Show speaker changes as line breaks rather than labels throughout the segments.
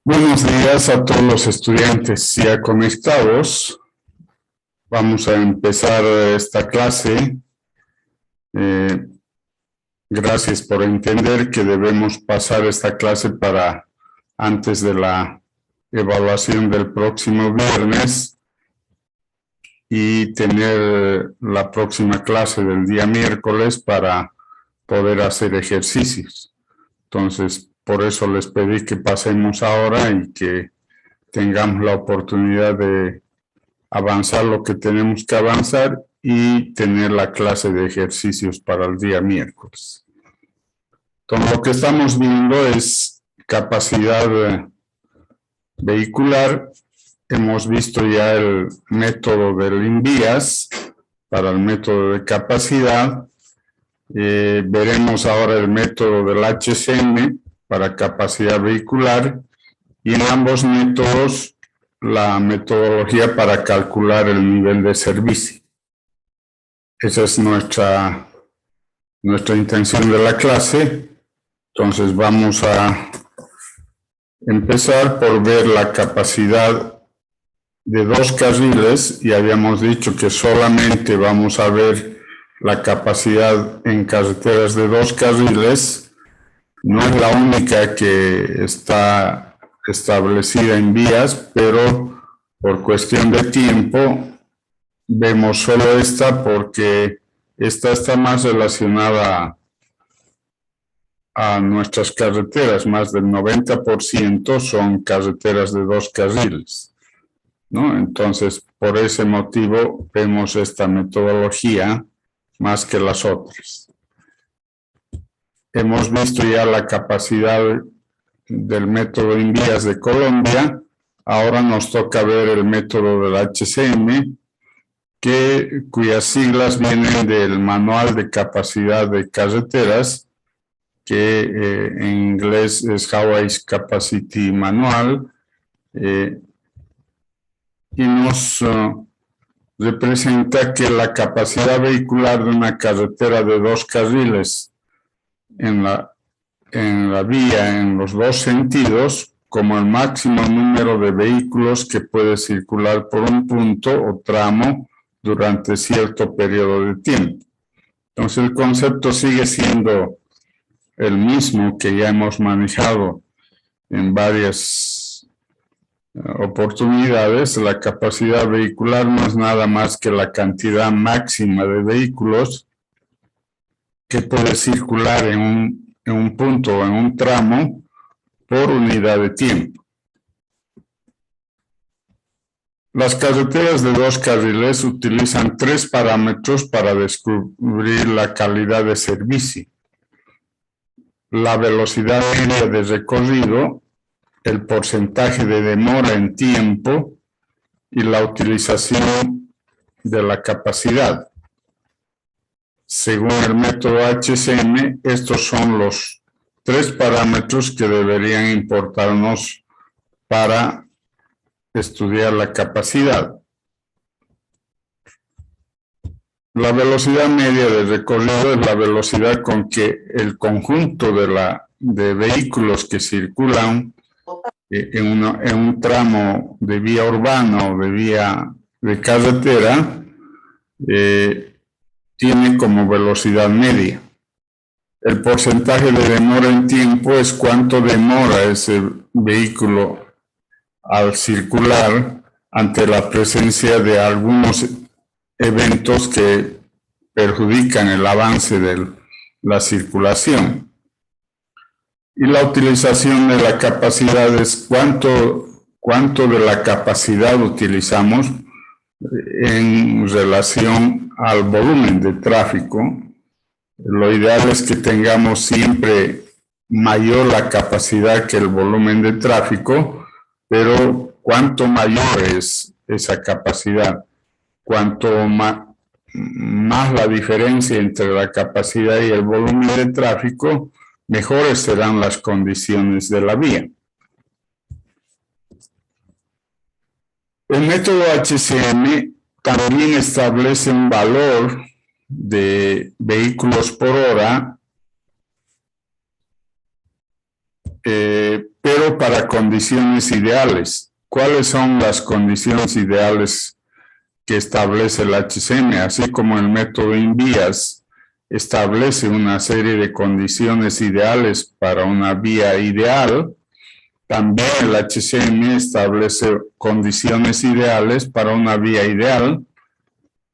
Buenos días a todos los estudiantes ya conectados. Vamos a empezar esta clase. Gracias por entender que debemos pasar esta clase para antes de la evaluación del próximo viernes y tener la próxima clase del día miércoles para poder hacer ejercicios. Entonces, por eso les pedí que pasemos ahora y que tengamos la oportunidad de avanzar lo que tenemos que avanzar y tener la clase de ejercicios para el día miércoles. Entonces, lo que estamos viendo es capacidad vehicular. Hemos visto ya el método del INVIAS para el método de capacidad. Veremos ahora el método del HCM para capacidad vehicular y en ambos métodos la metodología para calcular el nivel de servicio. Esa es nuestra intención de la clase. Entonces vamos a empezar por ver la capacidad de 2 carriles y habíamos dicho que solamente vamos a ver la capacidad en carreteras de 2 carriles. No es la única que está establecida en vías, pero por cuestión de tiempo vemos solo esta porque esta está más relacionada a nuestras carreteras. Más del 90% son carreteras de 2 carriles, ¿no? Entonces, por ese motivo vemos esta metodología más que las otras. Hemos visto ya la capacidad del método INVIAS de Colombia. Ahora nos toca ver el método del HCM, cuyas siglas vienen del Manual de Capacidad de Carreteras, que en inglés es Highways Capacity Manual, y nos representa que la capacidad vehicular de una carretera de 2 carriles en la vía en los 2 sentidos, como el máximo número de vehículos que puede circular por un punto o tramo durante cierto periodo de tiempo. Entonces el concepto sigue siendo el mismo que ya hemos manejado en varias oportunidades. La capacidad vehicular no es nada más que la cantidad máxima de vehículos que puede circular en un punto o en un tramo por unidad de tiempo. Las carreteras de 2 carriles utilizan 3 parámetros para descubrir la calidad de servicio: la velocidad media de recorrido, el porcentaje de demora en tiempo y la utilización de la capacidad. Según el método HCM, estos son los 3 parámetros que deberían importarnos para estudiar la capacidad. La velocidad media de recorrido es la velocidad con que el conjunto de vehículos que circulan en un tramo de vía urbana o de vía de carretera tiene como velocidad media. El porcentaje de demora en tiempo es cuánto demora ese vehículo al circular ante la presencia de algunos eventos que perjudican el avance de la circulación. Y la utilización de la capacidad es cuánto de la capacidad utilizamos en relación al volumen de tráfico. Lo ideal es que tengamos siempre mayor la capacidad que el volumen de tráfico, pero cuanto mayor es esa capacidad, cuanto más la diferencia entre la capacidad y el volumen de tráfico, mejores serán las condiciones de la vía. El método HCM también establece un valor de vehículos por hora, pero para condiciones ideales. ¿Cuáles son las condiciones ideales que establece el HCM? Así como el método INVIAS establece una serie de condiciones ideales para una vía ideal, también el HCM establece condiciones ideales para una vía ideal,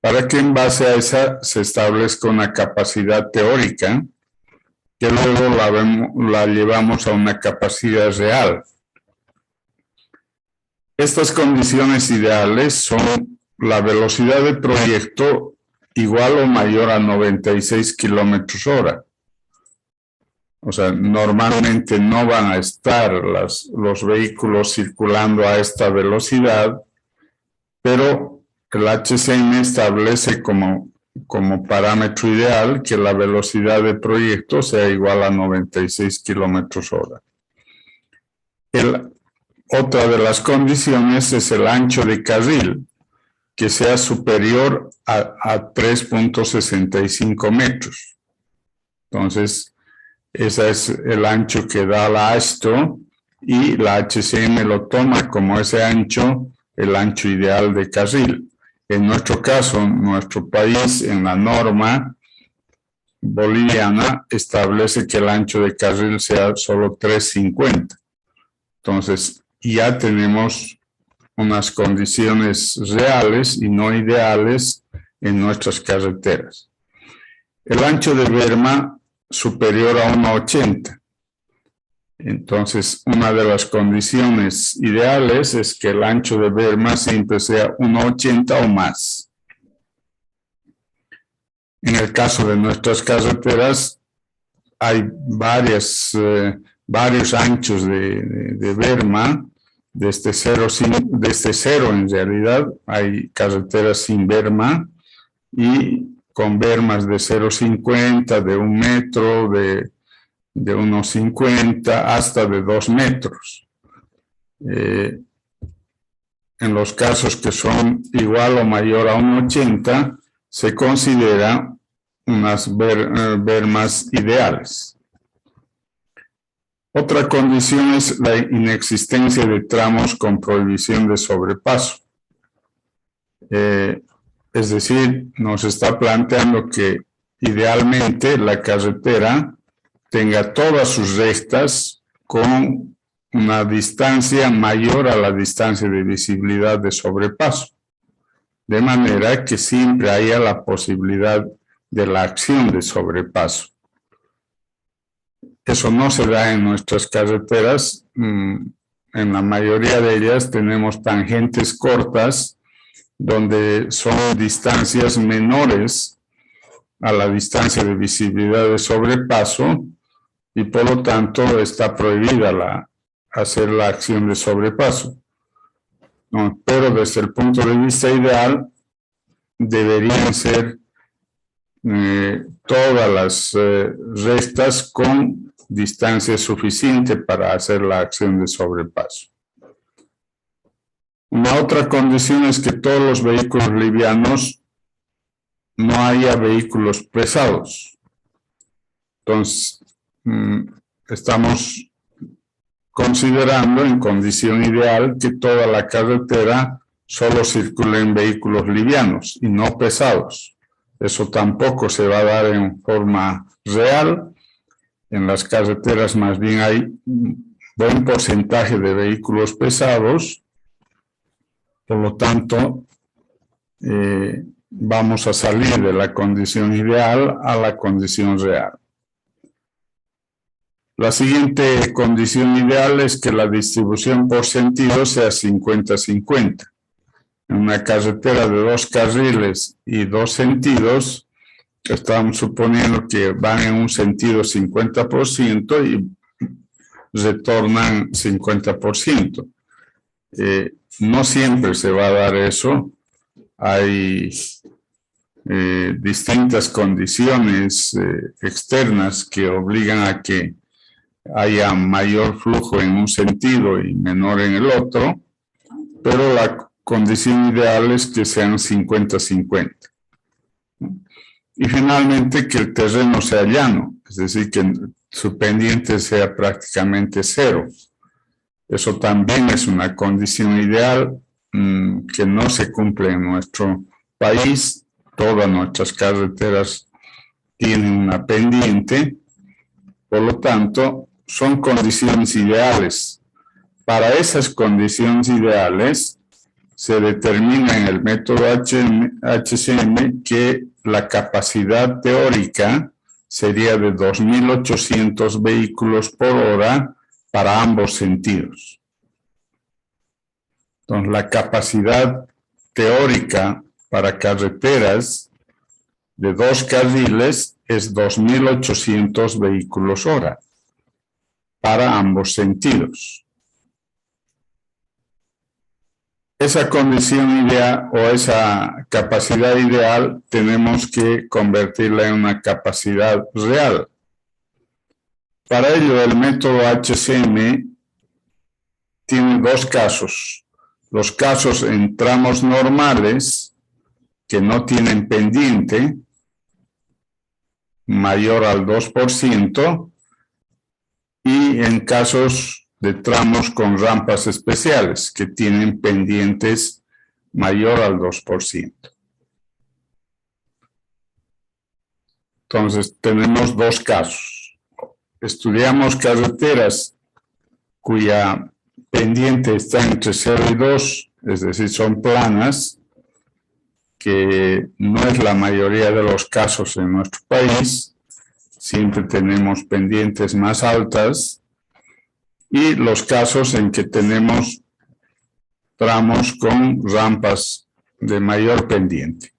para que en base a esa se establezca una capacidad teórica que luego la llevamos a una capacidad real. Estas condiciones ideales son la velocidad de proyecto igual o mayor a 96 kilómetros hora. O sea, normalmente no van a estar los vehículos circulando a esta velocidad, pero el HCM establece como parámetro ideal que la velocidad de proyecto sea igual a 96 kilómetros hora. Otra de las condiciones es el ancho de carril, que sea superior a 3.65 metros. Entonces, ese es el ancho que da la AASHTO y la HCM lo toma como ese ancho, el ancho ideal de carril. En nuestro caso, nuestro país, en la norma boliviana, establece que el ancho de carril sea solo 3.50. Entonces, ya tenemos unas condiciones reales y no ideales en nuestras carreteras. El ancho de berma superior a 1.80. Entonces, una de las condiciones ideales es que el ancho de berma siempre sea 1.80 o más. En el caso de nuestras carreteras, hay varios anchos de berma, desde cero en realidad. Hay carreteras sin berma y con bermas de 0.50, de 1 metro, de 1.50 hasta de 2 metros. En los casos que son igual o mayor a 1.80, se considera unas bermas ideales. Otra condición es la inexistencia de tramos con prohibición de sobrepaso. Es decir, nos está planteando que idealmente la carretera tenga todas sus rectas con una distancia mayor a la distancia de visibilidad de sobrepaso, de manera que siempre haya la posibilidad de la acción de sobrepaso. Eso no se da en nuestras carreteras. En la mayoría de ellas tenemos tangentes cortas, donde son distancias menores a la distancia de visibilidad de sobrepaso, y por lo tanto está prohibida hacer la acción de sobrepaso. No, pero desde el punto de vista ideal, deberían ser todas las rectas con distancia suficiente para hacer la acción de sobrepaso. Una otra condición es que todos los vehículos livianos no haya vehículos pesados. Entonces, estamos considerando en condición ideal que toda la carretera solo circule en vehículos livianos y no pesados. Eso tampoco se va a dar en forma real. En las carreteras más bien hay un buen porcentaje de vehículos pesados. Por lo tanto, vamos a salir de la condición ideal a la condición real. La siguiente condición ideal es que la distribución por sentido sea 50-50. En una carretera de 2 carriles y 2 sentidos, estamos suponiendo que van en un sentido 50% y retornan 50%. No siempre se va a dar eso. Hay distintas condiciones externas que obligan a que haya mayor flujo en un sentido y menor en el otro, pero la condición ideal es que sean 50-50. Y finalmente que el terreno sea llano, es decir, que su pendiente sea prácticamente cero. Eso también es una condición ideal que no se cumple en nuestro país. Todas nuestras carreteras tienen una pendiente, por lo tanto, son condiciones ideales. Para esas condiciones ideales, se determina en el método HCM que la capacidad teórica sería de 2.800 vehículos por hora para ambos sentidos. Entonces, la capacidad teórica para carreteras de 2 carriles es 2.800 vehículos hora para ambos sentidos. Esa condición ideal o esa capacidad ideal tenemos que convertirla en una capacidad real. Para ello, el método HCM tiene 2 casos. Los casos en tramos normales que no tienen pendiente mayor al 2% y en casos de tramos con rampas especiales que tienen pendientes mayor al 2%. Entonces, tenemos 2 casos. Estudiamos carreteras cuya pendiente está entre 0 y 2, es decir, son planas, que no es la mayoría de los casos en nuestro país. Siempre tenemos pendientes más altas. Y los casos en que tenemos tramos con rampas de mayor pendiente.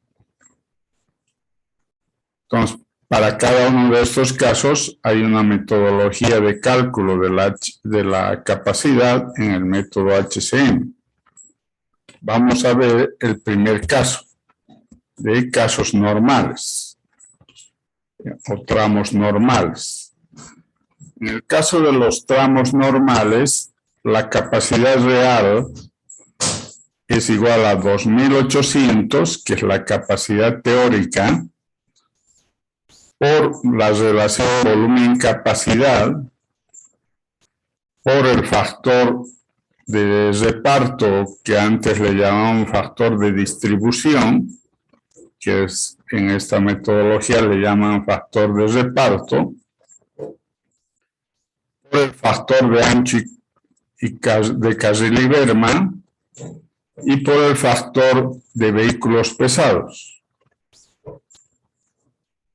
Entonces, para cada uno de estos casos hay una metodología de cálculo de la capacidad en el método HCM. Vamos a ver el primer caso, de casos normales o tramos normales. En el caso de los tramos normales, la capacidad real es igual a 2.800, que es la capacidad teórica, por la relación volumen-capacidad, por el factor de reparto, que antes le llamaban factor de distribución, que es, en esta metodología le llaman factor de reparto, por el factor de ancho de carril y berma y por el factor de vehículos pesados.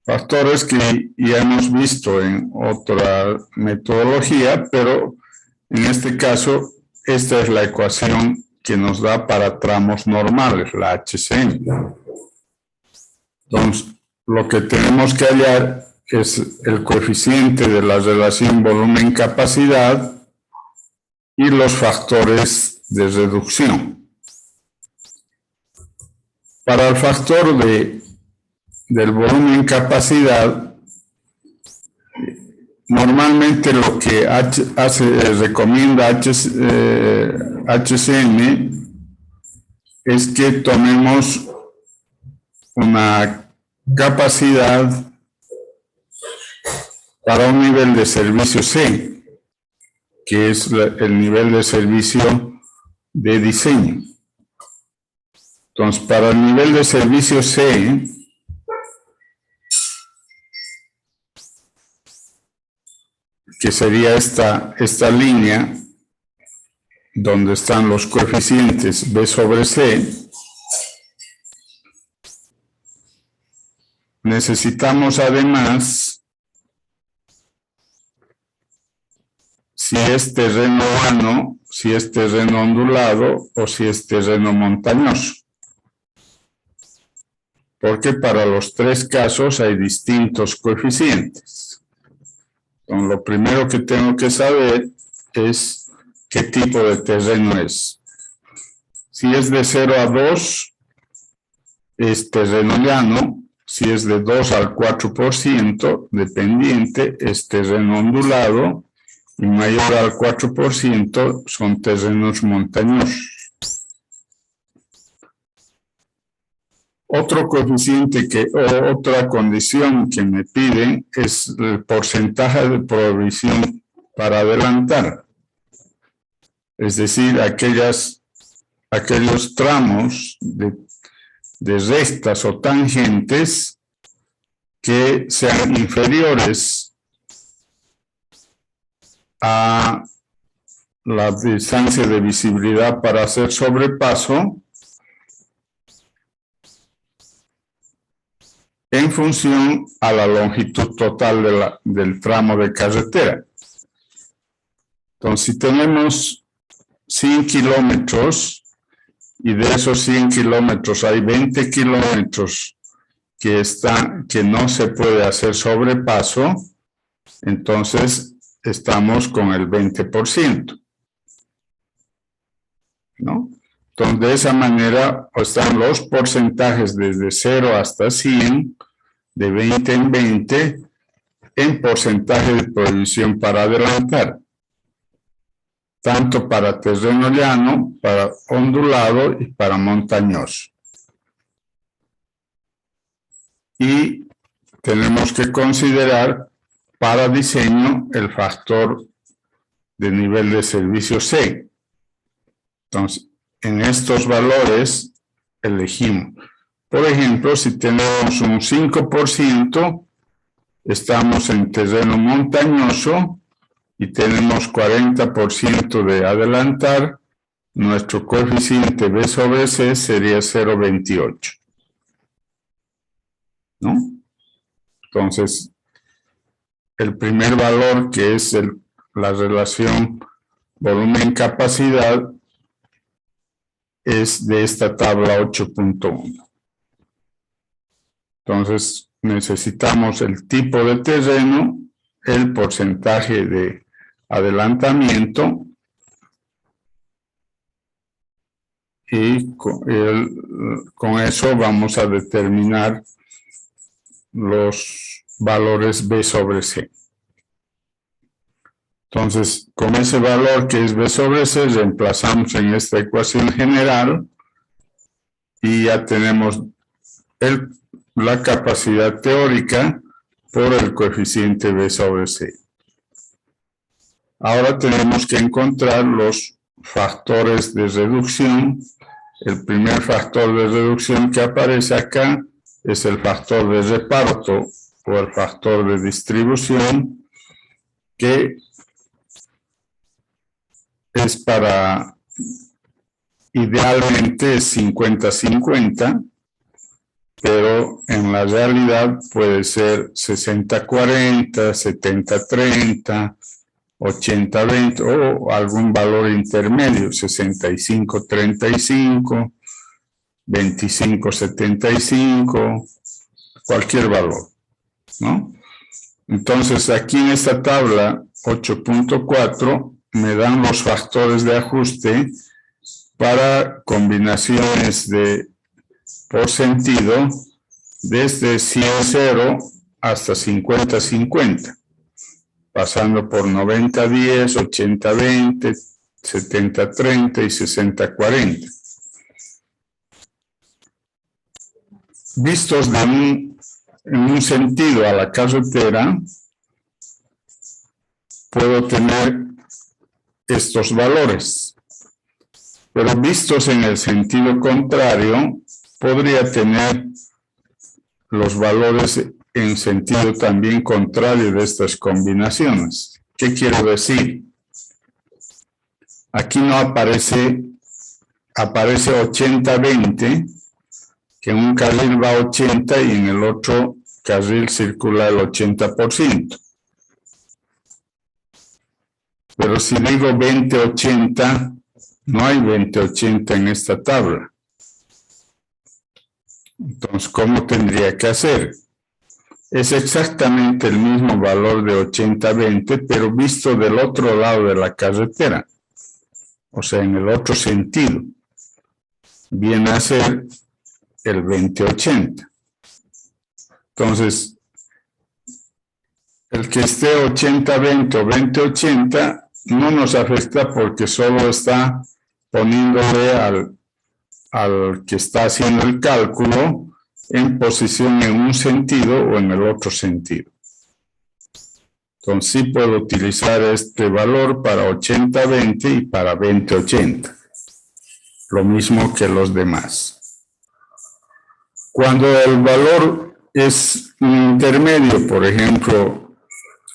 Factores que ya hemos visto en otra metodología, pero en este caso, esta es la ecuación que nos da para tramos normales, la HCM. Entonces, lo que tenemos que hallar es el coeficiente de la relación volumen-capacidad y los factores de reducción. Para el factor del volumen-capacidad, normalmente lo que recomienda HCM es que tomemos una capacidad para un nivel de servicio C, que es el nivel de servicio de diseño. Entonces, para el nivel de servicio C, que sería esta línea, donde están los coeficientes B sobre C, necesitamos además, si es terreno llano, si es terreno ondulado o si es terreno montañoso. Porque para los 3 casos hay distintos coeficientes. Entonces, lo primero que tengo que saber es qué tipo de terreno es. Si es de 0 a 2, es terreno llano. Si es de 2 al 4% de pendiente, es terreno ondulado. Y mayor al 4% son terrenos montañosos. Otro coeficiente o otra condición que me piden es el porcentaje de provisión para adelantar. es decir, aquellos tramos de rectas o tangentes que sean inferiores a la distancia de visibilidad para hacer sobrepaso en función a la longitud total del tramo de carretera. Entonces, si tenemos 100 kilómetros y de esos 100 kilómetros hay 20 kilómetros que no se puede hacer sobrepaso, entonces estamos con el 20%. ¿No? Entonces, de esa manera están los porcentajes desde 0 hasta 100, de 20 en 20, en porcentaje de prohibición para adelantar, tanto para terreno llano, para ondulado y para montañoso. Y tenemos que considerar para diseño el factor de nivel de servicio C. Entonces, en estos valores elegimos. Por ejemplo, si tenemos un 5%, estamos en terreno montañoso y tenemos 40% de adelantar, nuestro coeficiente B sobre C sería 0,28. ¿No? Entonces, el primer valor, que es la relación volumen-capacidad, es de esta tabla 8.1. Entonces, necesitamos el tipo de terreno, el porcentaje de adelantamiento y con eso vamos a determinar los valores B sobre C. Entonces, con ese valor que es B sobre C, reemplazamos en esta ecuación general y ya tenemos la capacidad teórica por el coeficiente B sobre C. Ahora tenemos que encontrar los factores de reducción. El primer factor de reducción que aparece acá es el factor de reparto o el factor de distribución, que es idealmente es 50-50, pero en la realidad puede ser 60-40, 70-30, 80-20 o algún valor intermedio, 65-35, 25-75, cualquier valor, ¿no? Entonces, aquí en esta tabla 8.4 me dan los factores de ajuste para combinaciones por sentido desde 100-0 hasta 50-50, pasando por 90-10, 80-20, 70-30 y 60-40. Vistos en un sentido a la carretera, puedo tener estos valores, pero vistos en el sentido contrario, podría tener los valores en sentido también contrario de estas combinaciones. ¿Qué quiero decir? Aquí no aparece 80-20, que en un carril va 80 y en el otro carril circula el 80%. Pero si digo 20-80, no hay 20-80 en esta tabla. Entonces, ¿cómo tendría que hacer? Es exactamente el mismo valor de 80-20, pero visto del otro lado de la carretera. O sea, en el otro sentido. Viene a ser el 20-80. Entonces, el que esté 80-20 o 20-80 no nos afecta porque solo está poniéndole al que está haciendo el cálculo en posición en un sentido o en el otro sentido. Entonces sí puedo utilizar este valor para 80-20 y para 20-80. Lo mismo que los demás. Cuando el valor es un intermedio, por ejemplo,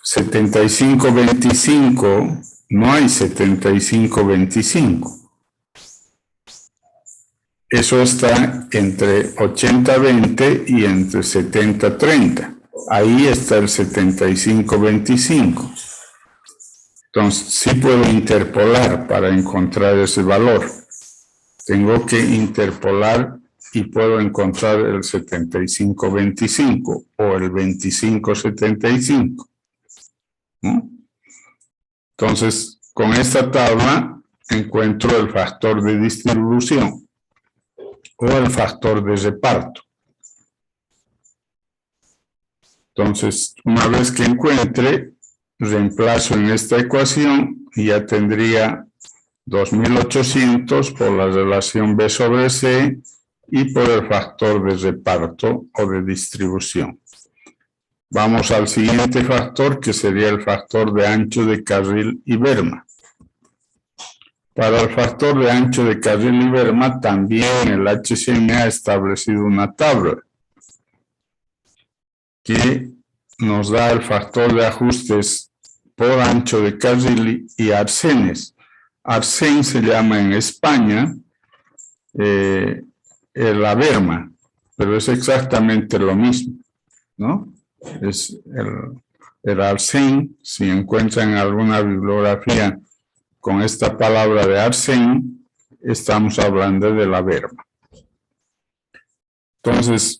75-25, no hay 75-25. Eso está entre 80-20 y entre 70-30. Ahí está el 75-25. Entonces, sí puedo interpolar para encontrar ese valor. Tengo que interpolar y puedo encontrar el 75-25 o el 25-75. ¿No? Entonces, con esta tabla encuentro el factor de distribución o el factor de reparto. Entonces, una vez que encuentre, reemplazo en esta ecuación y ya tendría 2.800 por la relación B sobre C y por el factor de reparto o de distribución. Vamos al siguiente factor, que sería el factor de ancho de carril y berma. Para el factor de ancho de carril y berma, también el HCM ha establecido una tabla que nos da el factor de ajustes por ancho de carril y arcenes. Arcén se llama en España la berma, pero es exactamente lo mismo, ¿no? Es el arcén, si encuentran alguna bibliografía con esta palabra de arcén, estamos hablando de la berma. Entonces,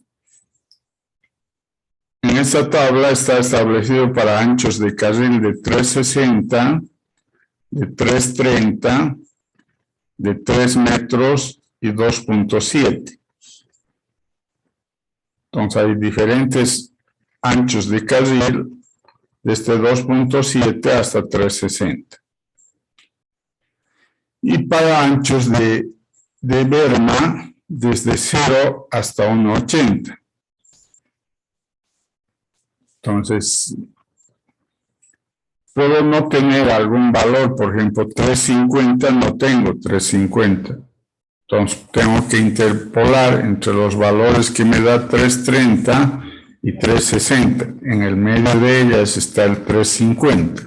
en esta tabla está establecido para anchos de carril de 360, de 330, de 3 metros y 2.7. Entonces hay diferentes anchos de carril desde 2.7 hasta 360. Y para anchos de berma desde 0 hasta 1.80. Entonces, puedo no tener algún valor, por ejemplo, 350, no tengo 350. Entonces, tengo que interpolar entre los valores que me da 330 y 360. En el medio de ellas está el 350.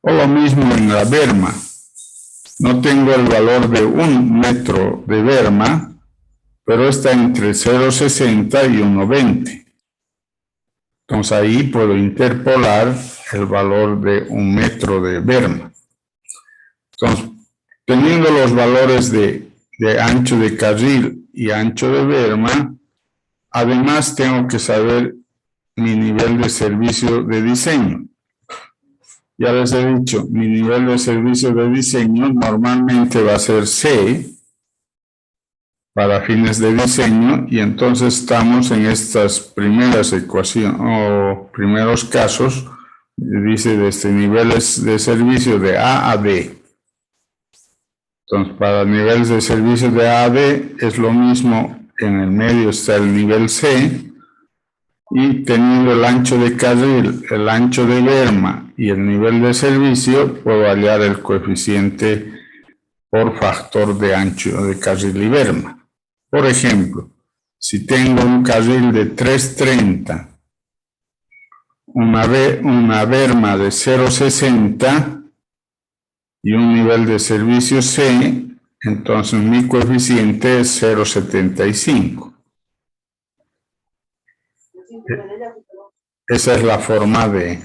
O lo mismo en la berma. No tengo el valor de 1 metro de berma, pero está entre 0.60 y 1.20. Entonces ahí puedo interpolar el valor de 1 metro de berma. Entonces, teniendo los valores de ancho de carril y ancho de berma, además tengo que saber mi nivel de servicio de diseño. Ya les he dicho, mi nivel de servicio de diseño normalmente va a ser C para fines de diseño, y entonces estamos en estas primeras ecuaciones o primeros casos, dice desde niveles de servicio de A a D. Entonces, para niveles de servicio de A a D es lo mismo, en el medio está el nivel C, y teniendo el ancho de carril, el ancho de berma y el nivel de servicio, puedo hallar el coeficiente por factor de ancho de carril y berma. Por ejemplo, si tengo un carril de 330, una berma de 0.60 y un nivel de servicio C, entonces mi coeficiente es 0.75. Esa es la forma de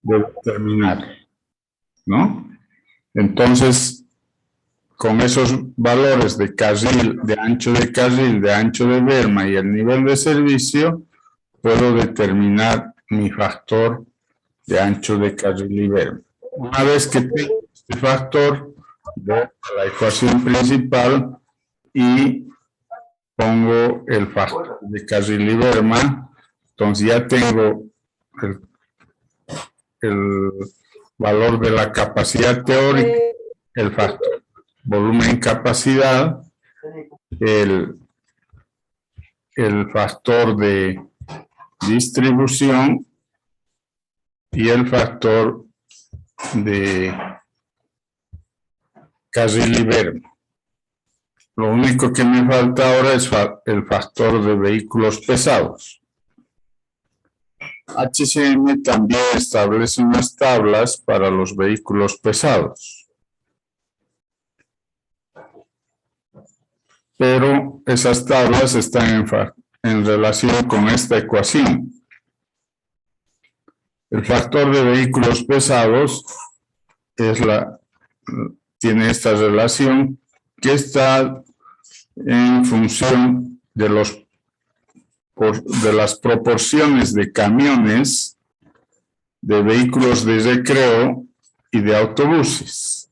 determinar, ¿no? Entonces, con esos valores de carril, de ancho de berma y el nivel de servicio, puedo determinar mi factor de ancho de carril y berma. Una vez que tengo este factor, voy a la ecuación principal y pongo el factor de carril y berma. Entonces ya tengo el valor de la capacidad teórica, el factor volumen capacidad, el factor de distribución y el factor de carril y berma. Lo único que me falta ahora es el factor de vehículos pesados. HCM también establece unas tablas para los vehículos pesados. Pero esas tablas están en relación con esta ecuación. El factor de vehículos pesados tiene esta relación que está en función de las proporciones de camiones, de vehículos de recreo y de autobuses.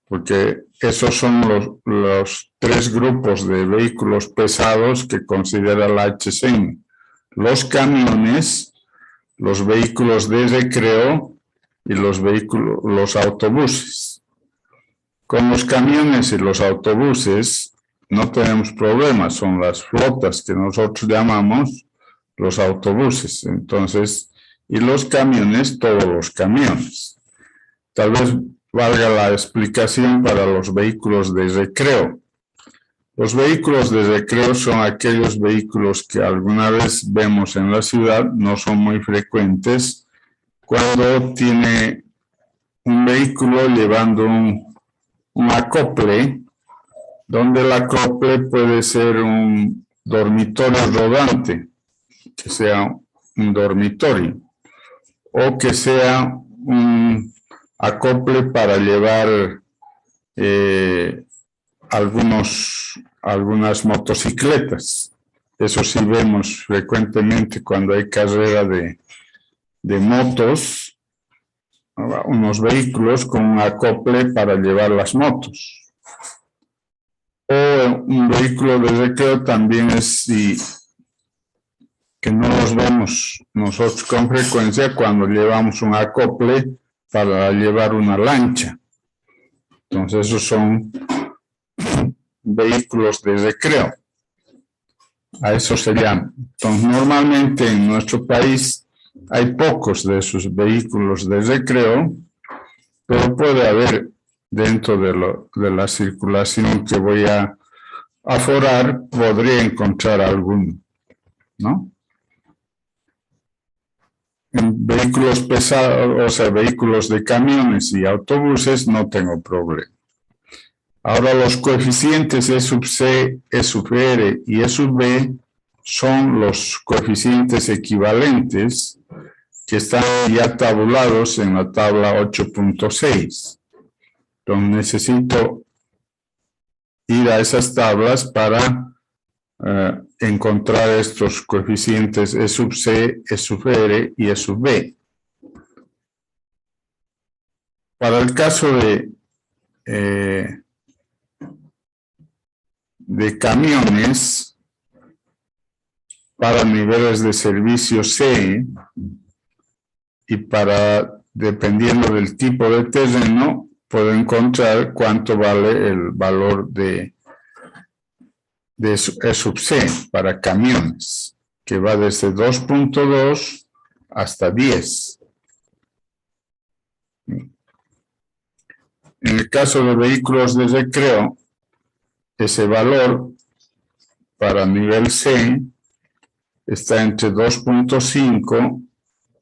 Porque esos son los tres grupos de vehículos pesados que considera la HCM. Los camiones, los vehículos de recreo y los autobuses. Con los camiones y los autobuses no tenemos problemas, son las flotas que nosotros llamamos los autobuses. Entonces, y los camiones, todos los camiones. Tal vez valga la explicación para los vehículos de recreo. Los vehículos de recreo son aquellos vehículos que alguna vez vemos en la ciudad, no son muy frecuentes, cuando tiene un vehículo llevando un acople, donde el acople puede ser un dormitorio rodante, que sea un dormitorio, o que sea un acople para llevar algunas motocicletas. Eso sí vemos frecuentemente cuando hay carrera de motos, unos vehículos con un acople para llevar las motos. O un vehículo de recreo también es que no los vemos nosotros con frecuencia cuando llevamos un acople para llevar una lancha. Entonces esos son vehículos de recreo. A eso se llama. Entonces normalmente en nuestro país hay pocos de esos vehículos de recreo, pero puede haber dentro de la circulación que voy a aforar, podría encontrar alguno, ¿no? En vehículos pesados, o sea, vehículos de camiones y autobuses, no tengo problema. Ahora los coeficientes E sub C, E sub R y E sub B son los coeficientes equivalentes que están ya tabulados en la tabla 8.6. Entonces necesito ir a esas tablas para encontrar estos coeficientes E sub C, E sub R y E sub B. Para el caso de camiones, para niveles de servicio C y dependiendo del tipo de terreno, puedo encontrar cuánto vale el valor de E sub C para camiones, que va desde 2.2 hasta 10. En el caso de vehículos de recreo, ese valor para nivel C está entre 2.5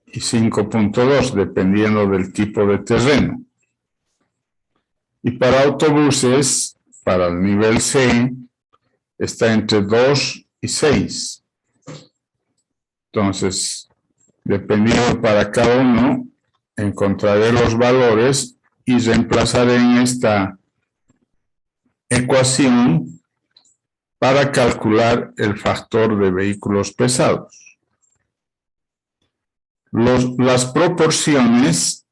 y 5.2, dependiendo del tipo de terreno. Y para autobuses, para el nivel C, está entre 2 y 6. Entonces, dependiendo para cada uno, encontraré los valores y reemplazaré en esta ecuación para calcular el factor de vehículos pesados. Las proporciones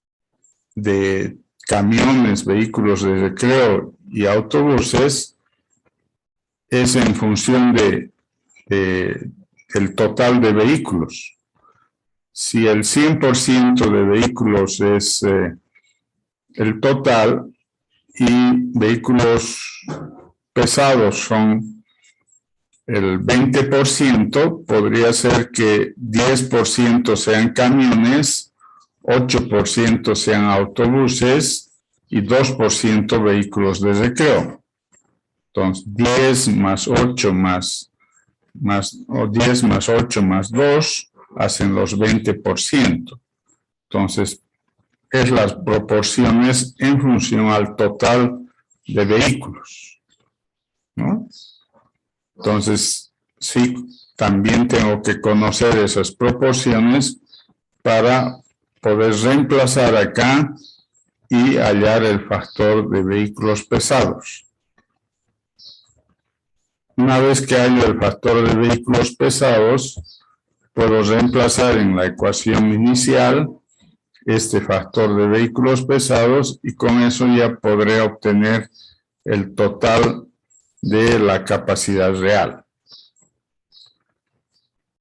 de camiones, vehículos de recreo y autobuses es en función del total de vehículos. Si el 100% de vehículos es el total y vehículos pesados son el 20% podría ser que 10% sean camiones, 8% sean autobuses y 2% vehículos de recreo. Entonces, 10 más 8 o 10 más 8 más 2 hacen los 20%. Entonces, es las proporciones en función al total de vehículos, ¿no? Entonces, sí, también tengo que conocer esas proporciones para poder reemplazar acá y hallar el factor de vehículos pesados. Una vez que hallo el factor de vehículos pesados, puedo reemplazar en la ecuación inicial este factor de vehículos pesados y con eso ya podré obtener el total de la capacidad real.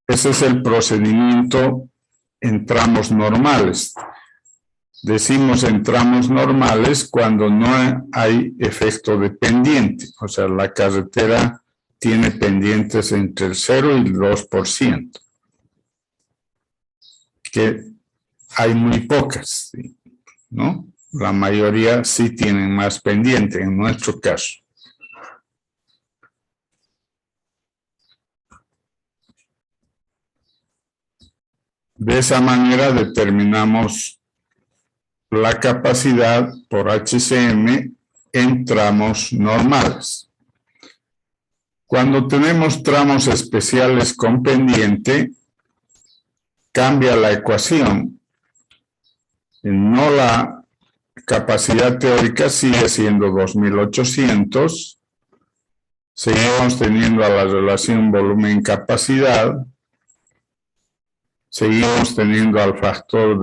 Ese es el procedimiento en tramos normales. Decimos en tramos normales cuando no hay efecto de pendiente, o sea, la carretera tiene pendientes entre el 0 y el 2%, que hay muy pocas, ¿no? La mayoría sí tienen más pendiente, en nuestro caso. De esa manera determinamos la capacidad por HCM en tramos normales. Cuando tenemos tramos especiales con pendiente, cambia la ecuación. No, la capacidad teórica sigue siendo 2.800. Seguimos teniendo a la relación volumen-capacidad. Seguimos teniendo al factor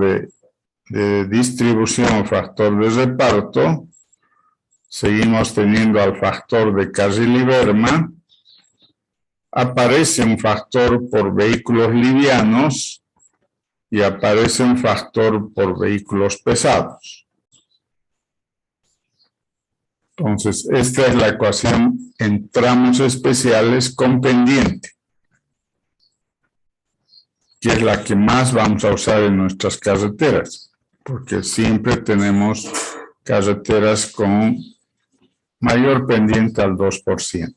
de distribución o factor de reparto. Seguimos teniendo al factor de Carril-Iberma. Aparece un factor por vehículos livianos y aparece un factor por vehículos pesados. Entonces, esta es la ecuación en tramos especiales con pendiente, que es la que más vamos a usar en nuestras carreteras, porque siempre tenemos carreteras con mayor pendiente al 2%.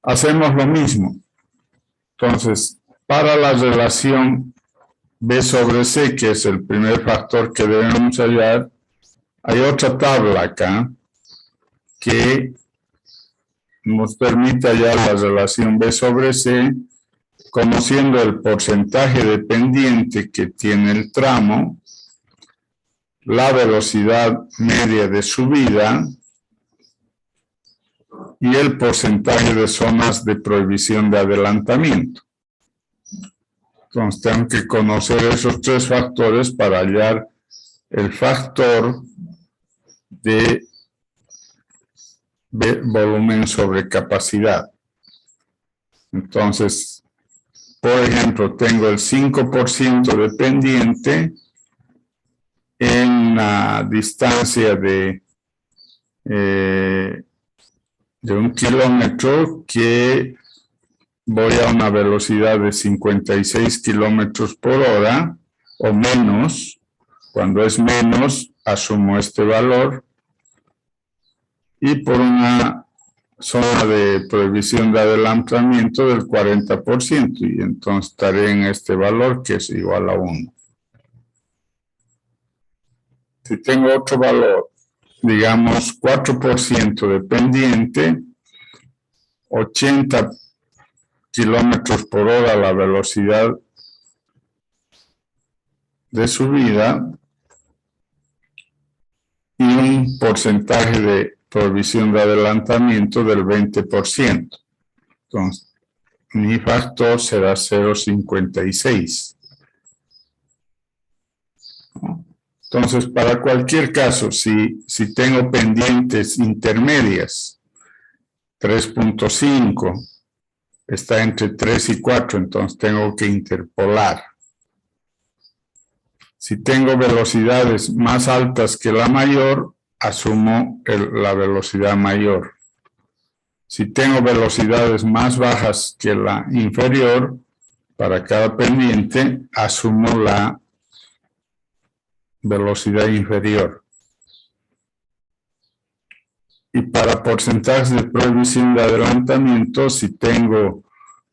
Hacemos lo mismo. Entonces, para la relación B sobre C, que es el primer factor que debemos hallar, hay otra tabla acá que nos permite hallar la relación B sobre C, conociendo el porcentaje de pendiente que tiene el tramo, la velocidad media de subida y el porcentaje de zonas de prohibición de adelantamiento. Entonces, tengo que conocer esos tres factores para hallar el factor de volumen sobre capacidad. Entonces, por ejemplo, tengo el 5% de pendiente en la distancia de 1 kilómetro, que voy a una velocidad de 56 kilómetros por hora o menos. Cuando es menos, asumo este valor. Y por una zona de prohibición de adelantamiento del 40%. Y entonces estaré en este valor que es igual a 1. Si tengo otro valor, digamos 4% de pendiente, 80 kilómetros por hora la velocidad de subida y un porcentaje de prohibición de adelantamiento del 20%. Entonces, mi factor será 0,56. Entonces, para cualquier caso, si tengo pendientes intermedias, 3.5, está entre 3 y 4, entonces tengo que interpolar. Si tengo velocidades más altas que la mayor, asumo la velocidad mayor. Si tengo velocidades más bajas que la inferior, para cada pendiente asumo la velocidad inferior. Y para porcentajes de prohibición de adelantamiento, si tengo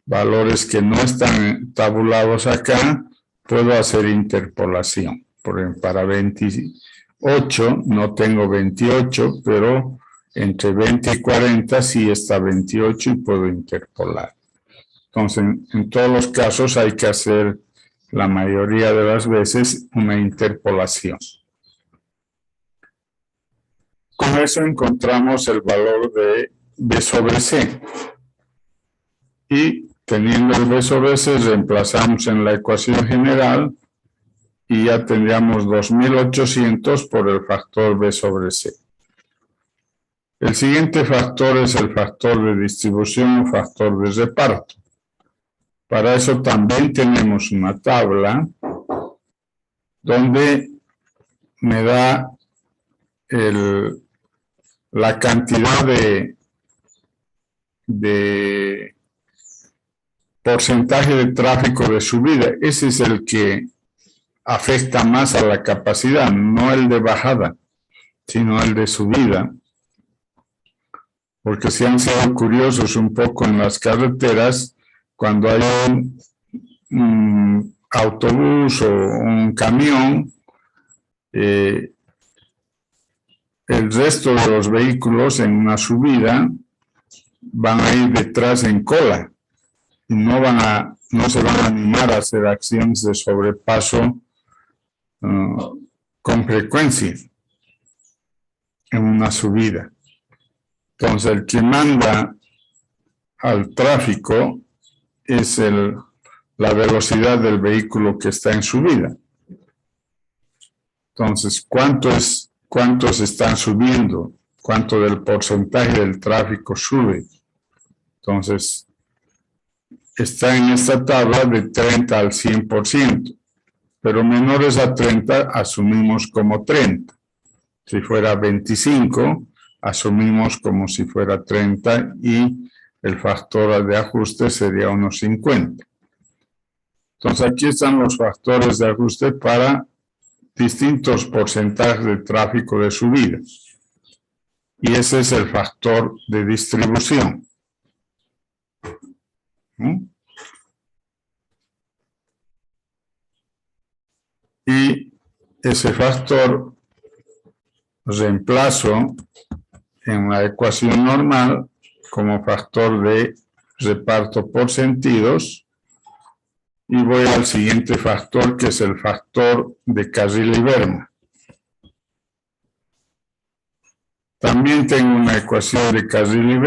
valores que no están tabulados acá, puedo hacer interpolación. Por ejemplo, para 28 no tengo 28, pero entre 20 y 40 sí está 28 y puedo interpolar. Entonces, en todos los casos hay que hacer, la mayoría de las veces, una interpolación. Con eso encontramos el valor de B sobre C. Y teniendo el B sobre C, reemplazamos en la ecuación general y ya tendríamos 2800 por el factor B sobre C. El siguiente factor es el factor de distribución o factor de reparto. Para eso también tenemos una tabla donde me da la cantidad de porcentaje de tráfico de subida. Ese es el que afecta más a la capacidad, no el de bajada, sino el de subida. Porque si han sido curiosos un poco en las carreteras, cuando hay un autobús o un camión, el resto de los vehículos en una subida van a ir detrás en cola y no se van a animar a hacer acciones de sobrepaso con frecuencia en una subida. Entonces, el que manda al tráfico es la velocidad del vehículo que está en subida. Entonces, ¿cuántos están subiendo? ¿Cuánto del porcentaje del tráfico sube? Entonces, está en esta tabla de 30 al 100%, pero menores a 30 asumimos como 30. Si fuera 25, asumimos como si fuera 30 y el factor de ajuste sería unos 50. Entonces, aquí están los factores de ajuste para distintos porcentajes de tráfico de subida. Y ese es el factor de distribución. Y ese factor reemplazo en la ecuación normal como factor de reparto por sentidos y voy al siguiente factor, que es el factor de carril y berma. También tengo una ecuación de carril y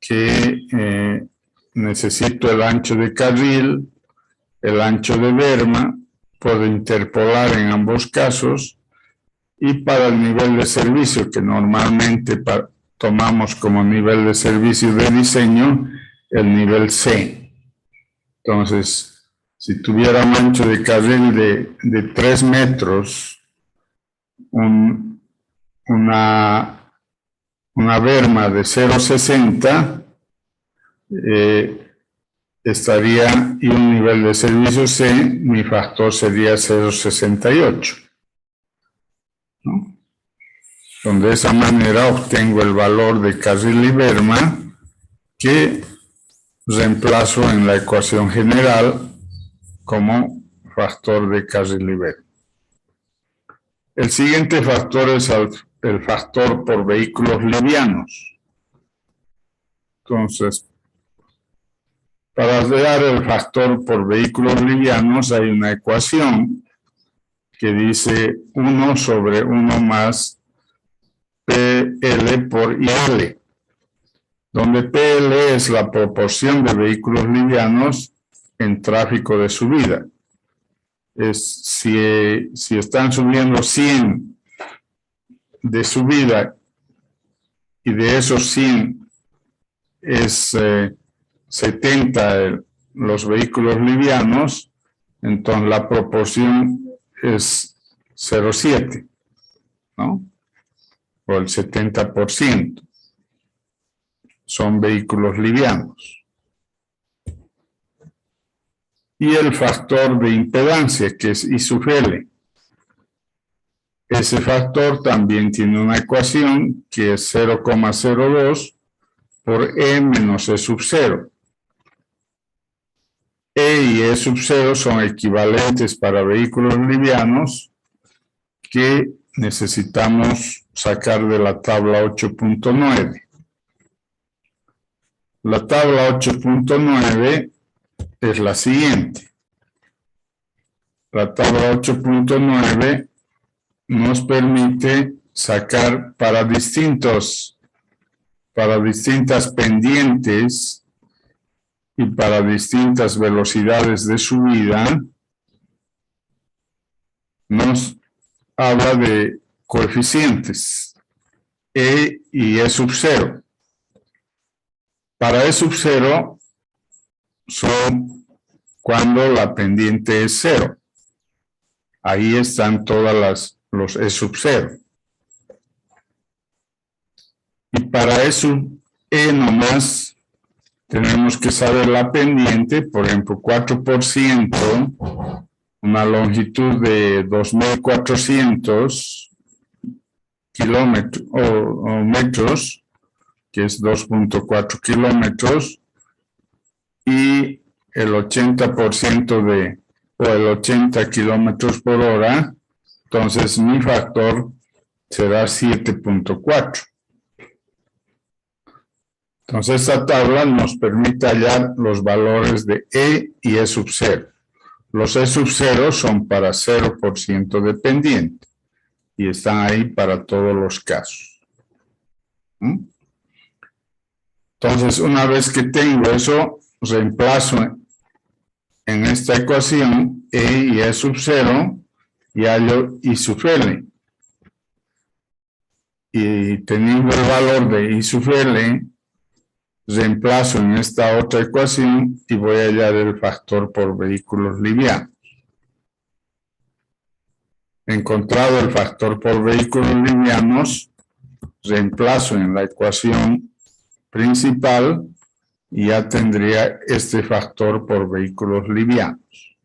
que necesito el ancho de carril, el ancho de berma, puedo interpolar en ambos casos, y para el nivel de servicio, que normalmente tomamos como nivel de servicio de diseño, el nivel C. Entonces, si tuviera un ancho de carril de 3 metros, una berma de 0,60, estaría, y un nivel de servicio C, mi factor sería 0,68. ¿No? Donde de esa manera obtengo el valor de carril y berma que reemplazo en la ecuación general como factor de carril y berma. El siguiente factor es el factor por vehículos livianos. Entonces, para hallar el factor por vehículos livianos hay una ecuación que dice 1 sobre 1 más PL por IL, donde PL es la proporción de vehículos livianos en tráfico de subida. Si están subiendo 100 de subida y de esos 100 es 70 los vehículos livianos, entonces la proporción es 0,7, ¿no? o el 70%. Son vehículos livianos. Y el factor de impedancia, que es I sub L. Ese factor también tiene una ecuación que es 0,02 por E menos E sub 0. E y E sub 0 son equivalentes para vehículos livianos que necesitamos sacar de la tabla 8.9. La tabla 8.9 es la siguiente. La tabla 8.9 nos permite sacar para distintas pendientes y para distintas velocidades de subida, nos habla de coeficientes E y E sub 0. Para E sub 0 son cuando la pendiente es 0. Ahí están todas los E sub 0. Y para E sub E nomás tenemos que saber la pendiente, por ejemplo, 4%, una longitud de 2.400 kilómetros o metros, que es 2.4 kilómetros, y el 80% o el 80 kilómetros por hora, entonces mi factor será 7.4. Entonces esta tabla nos permite hallar los valores de E y E sub 0. Los E sub 0 son para 0% de pendiente y están ahí para todos los casos. Entonces, una vez que tengo eso, reemplazo en esta ecuación E y E sub 0 y hallo I sub L. Y teniendo el valor de I sub L, reemplazo en esta otra ecuación y voy a hallar el factor por vehículos livianos. Encontrado el factor por vehículos livianos, reemplazo en la ecuación principal y ya tendría este factor por vehículos livianos.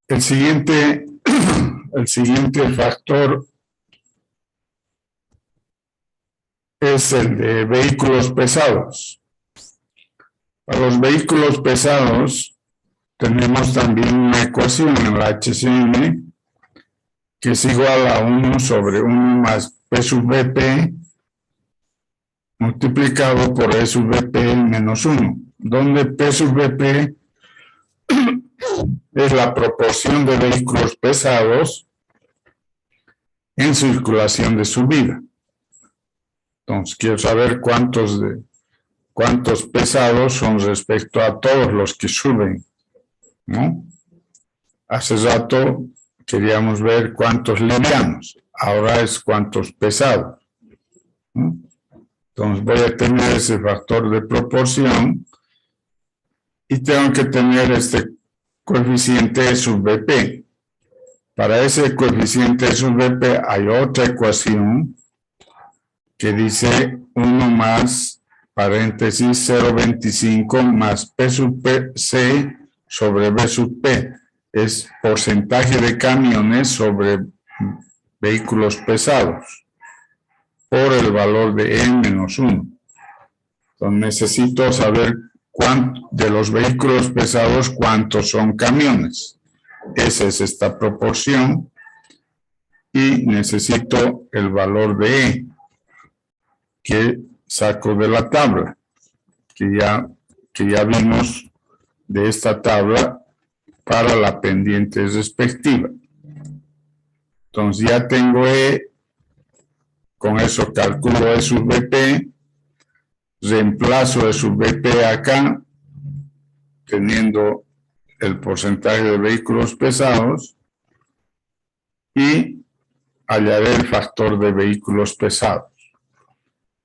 El siguiente factor es el de vehículos pesados. Para los vehículos pesados tenemos también una ecuación en la HCM que es igual a 1 sobre 1 más P sub Vp multiplicado por E sub Vp menos 1, donde P sub Vp es la proporción de vehículos pesados en circulación de subida. Entonces, quiero saber cuántos pesados son respecto a todos los que suben, ¿no? Hace rato queríamos ver cuántos livianos, ahora es cuántos pesados, ¿no? Entonces, voy a tener ese factor de proporción y tengo que tener este coeficiente E sub Vp. Para ese coeficiente E sub Vp hay otra ecuación que dice 1 más paréntesis 0.25 más P sub C sobre V sub P. Es porcentaje de camiones sobre vehículos pesados por el valor de E menos 1. Entonces necesito saber de los vehículos pesados cuántos son camiones. Esa es esta proporción y necesito el valor de E que saco de la tabla, que ya vimos de esta tabla para la pendiente respectiva. Entonces ya tengo E, con eso calculo E sub Vp, reemplazo E sub Vp acá, teniendo el porcentaje de vehículos pesados, y hallaré el factor de vehículos pesados.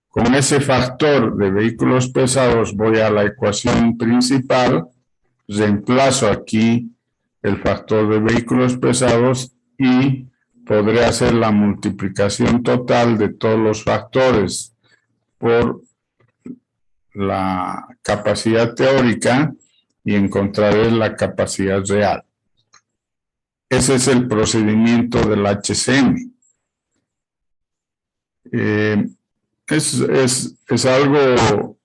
Con ese factor de vehículos pesados voy a la ecuación principal, reemplazo aquí el factor de vehículos pesados y podré hacer la multiplicación total de todos los factores por la capacidad teórica y encontraré la capacidad real. Ese es el procedimiento del HCM. Es algo,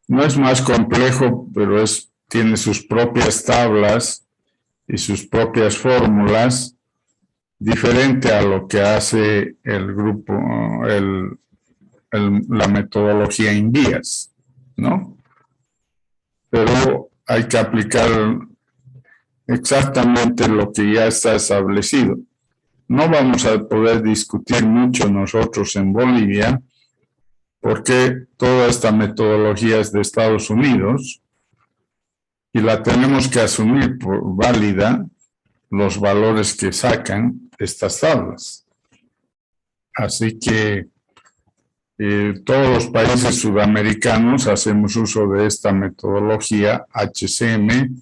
no es más complejo, pero tiene sus propias tablas y sus propias fórmulas, diferente a lo que hace el grupo, la metodología INVIAS, ¿no? Pero hay que aplicar exactamente lo que ya está establecido. No vamos a poder discutir mucho nosotros en Bolivia, porque toda esta metodología es de Estados Unidos y la tenemos que asumir por válida los valores que sacan estas tablas. Así que todos los países sudamericanos hacemos uso de esta metodología HCM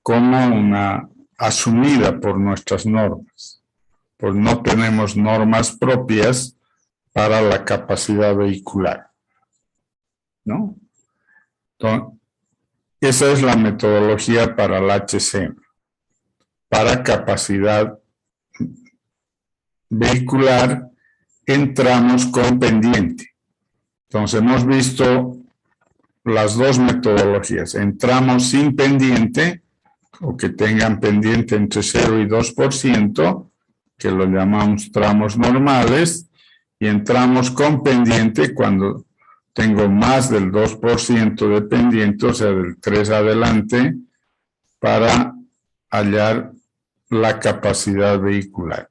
como una asumida por nuestras normas, pues no tenemos normas propias para la capacidad vehicular, ¿no? Entonces, esa es la metodología para el HCM, para capacidad vehicular entramos con pendiente. Entonces hemos visto las dos metodologías. Entramos sin pendiente, o que tengan pendiente entre 0 y 2%, que lo llamamos tramos normales, y entramos con pendiente cuando tengo más del 2% de pendiente, o sea, del 3 adelante, para hallar la capacidad vehicular.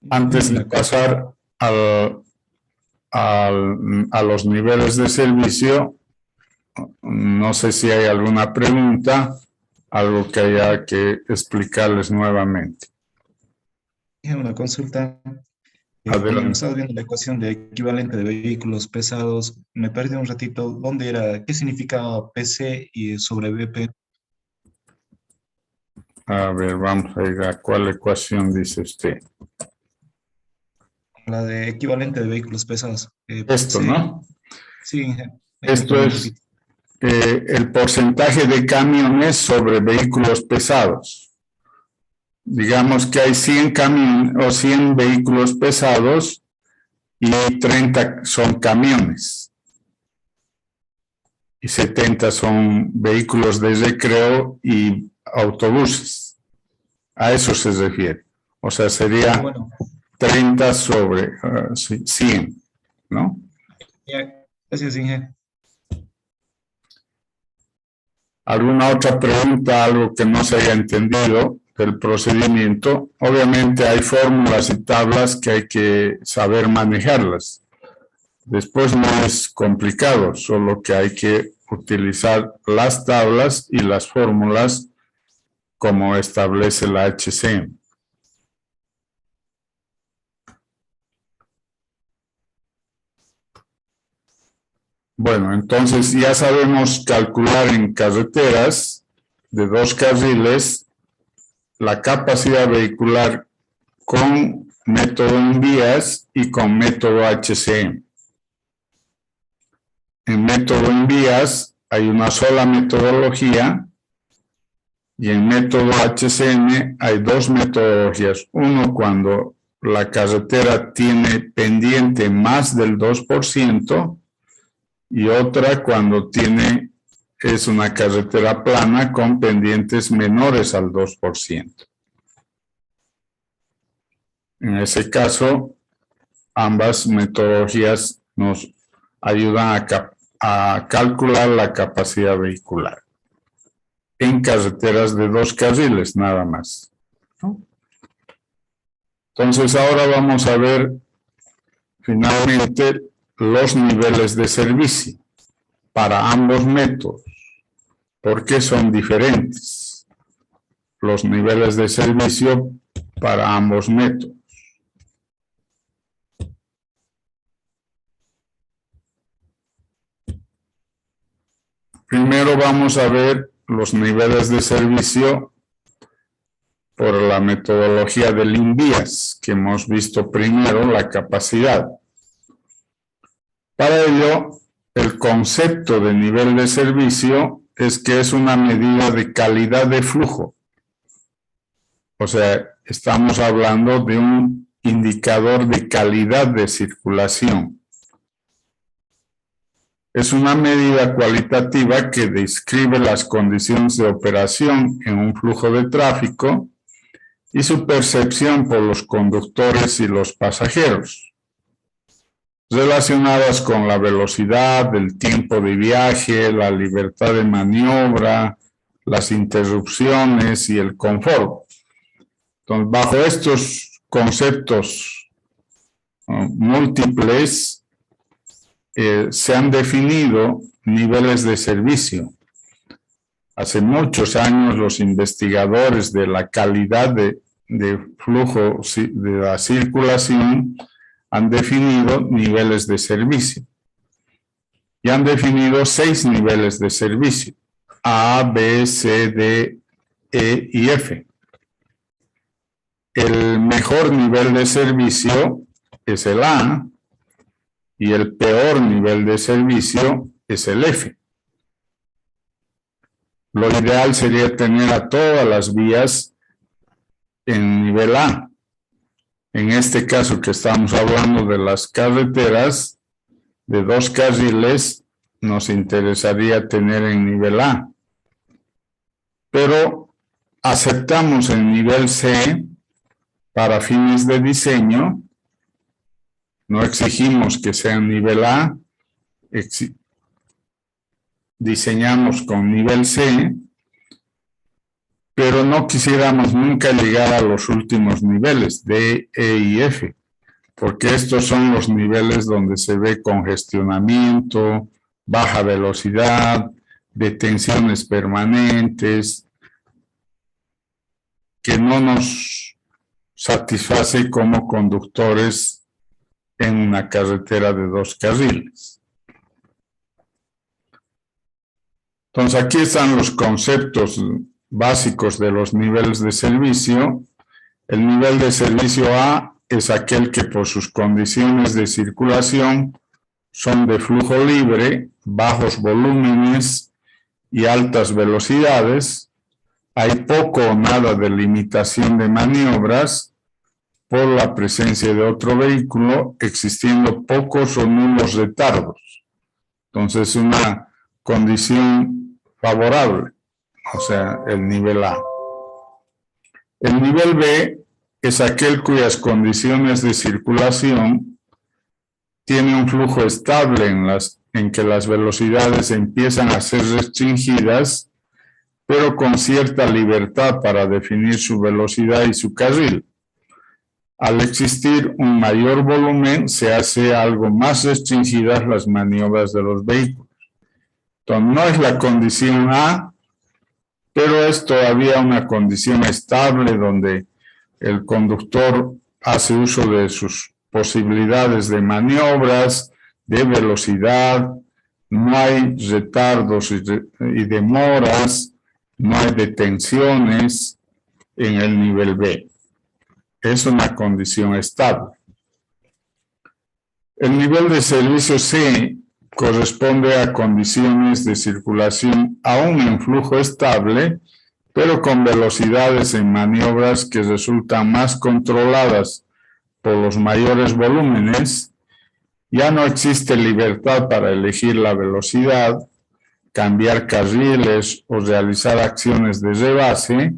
Antes de pasar a los niveles de servicio, no sé si hay alguna pregunta, algo que haya que explicarles nuevamente.
Una consulta.
Adelante.
Estaba viendo la ecuación de equivalente de vehículos pesados. Me perdí un ratito. ¿Dónde era? ¿Qué significaba PC y sobre BP?
A ver, vamos a ir a cuál ecuación dice usted.
La de equivalente de vehículos pesados.
Esto, ¿no?
Sí.
Esto es el porcentaje de camiones sobre vehículos pesados. Digamos que hay 100 camiones o 100 vehículos pesados y 30 son camiones. Y 70 son vehículos de recreo y autobuses. A eso se refiere. O sea, sería 30 sobre 100, ¿no?
Gracias, Inge.
¿Alguna otra pregunta, algo que no se haya entendido del procedimiento? Obviamente hay fórmulas y tablas que hay que saber manejarlas. Después no es complicado, solo que hay que utilizar las tablas y las fórmulas como establece la HCM. Bueno, entonces ya sabemos calcular en carreteras de 2 carriles la capacidad vehicular con método INVIAS y con método HCM. En método INVIAS hay una sola metodología y en método HCM hay dos metodologías. Uno cuando la carretera tiene pendiente más del 2% y otra cuando es una carretera plana con pendientes menores al 2%. En ese caso, ambas metodologías nos ayudan a calcular la capacidad vehicular en carreteras de 2 carriles, nada más. Entonces, ahora vamos a ver finalmente los niveles de servicio para ambos métodos. ¿Por qué son diferentes los niveles de servicio para ambos métodos? Primero vamos a ver los niveles de servicio por la metodología del INVIAS, que hemos visto primero, la capacidad. Para ello, el concepto de nivel de servicio es que es una medida de calidad de flujo. O sea, estamos hablando de un indicador de calidad de circulación. Es una medida cualitativa que describe las condiciones de operación en un flujo de tráfico y su percepción por los conductores y los pasajeros, relacionadas con la velocidad, el tiempo de viaje, la libertad de maniobra, las interrupciones y el confort. Entonces, bajo estos conceptos múltiples, se han definido niveles de servicio. Hace muchos años los investigadores de la calidad de flujo de la circulación han definido niveles de servicio. Y han definido 6 niveles de servicio: A, B, C, D, E y F. El mejor nivel de servicio es el A y el peor nivel de servicio es el F. Lo ideal sería tener a todas las vías en nivel A. En este caso que estamos hablando de las carreteras de 2 carriles, nos interesaría tener en nivel A. Pero aceptamos el nivel C para fines de diseño. No exigimos que sea en nivel A, diseñamos con nivel C, pero no quisiéramos nunca llegar a los últimos niveles, D, E y F, porque estos son los niveles donde se ve congestionamiento, baja velocidad, detenciones permanentes, que no nos satisface como conductores en una carretera de 2 carriles. Entonces, aquí están los conceptos básicos de los niveles de servicio. El nivel de servicio A es aquel que por sus condiciones de circulación son de flujo libre, bajos volúmenes y altas velocidades. Hay poco o nada de limitación de maniobras por la presencia de otro vehículo, existiendo pocos o nulos retardos. Entonces, una condición favorable, o sea, el nivel A. El nivel B es aquel cuyas condiciones de circulación tiene un flujo estable en que las velocidades empiezan a ser restringidas, pero con cierta libertad para definir su velocidad y su carril. Al existir un mayor volumen, se hace algo más restringidas las maniobras de los vehículos. Entonces, no es la condición A, pero es todavía una condición estable donde el conductor hace uso de sus posibilidades de maniobras, de velocidad, no hay retardos y demoras, no hay detenciones en el nivel B. Es una condición estable. El nivel de servicio C corresponde a condiciones de circulación aún en flujo estable, pero con velocidades en maniobras que resultan más controladas por los mayores volúmenes. Ya no existe libertad para elegir la velocidad, cambiar carriles o realizar acciones de rebase.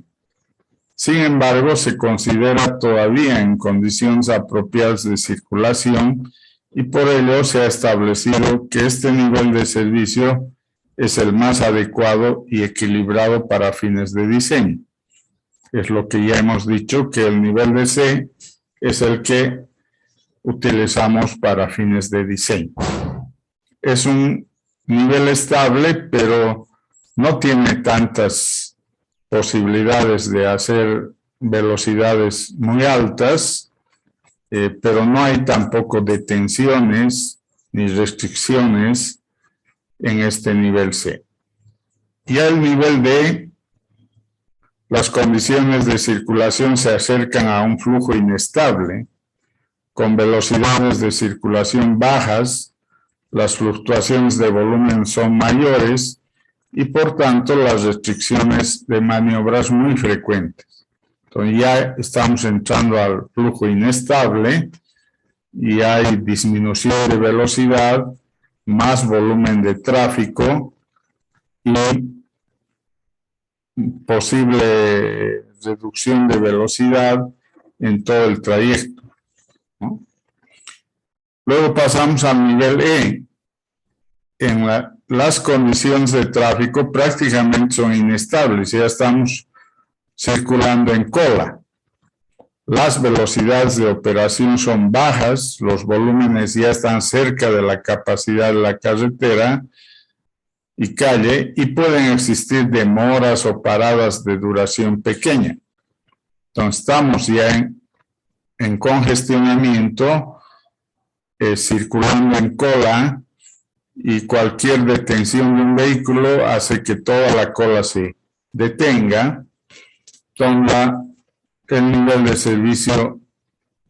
Sin embargo, se considera todavía en condiciones apropiadas de circulación y por ello se ha establecido que este nivel de servicio es el más adecuado y equilibrado para fines de diseño. Es lo que ya hemos dicho, que el nivel de C es el que utilizamos para fines de diseño. Es un nivel estable, pero no tiene tantas posibilidades de hacer velocidades muy altas, pero no hay tampoco detenciones ni restricciones en este nivel C. Y al nivel D, las condiciones de circulación se acercan a un flujo inestable, con velocidades de circulación bajas, las fluctuaciones de volumen son mayores y por tanto las restricciones de maniobras muy frecuentes. Entonces ya estamos entrando al flujo inestable y hay disminución de velocidad, más volumen de tráfico y posible reducción de velocidad en todo el trayecto, ¿no? Luego pasamos al nivel E. Las condiciones de tráfico prácticamente son inestables, ya estamos circulando en cola. Las velocidades de operación son bajas, los volúmenes ya están cerca de la capacidad de la carretera y calle y pueden existir demoras o paradas de duración pequeña. Entonces estamos ya en congestionamiento, circulando en cola, y cualquier detención de un vehículo hace que toda la cola se detenga. Entonces el nivel de servicio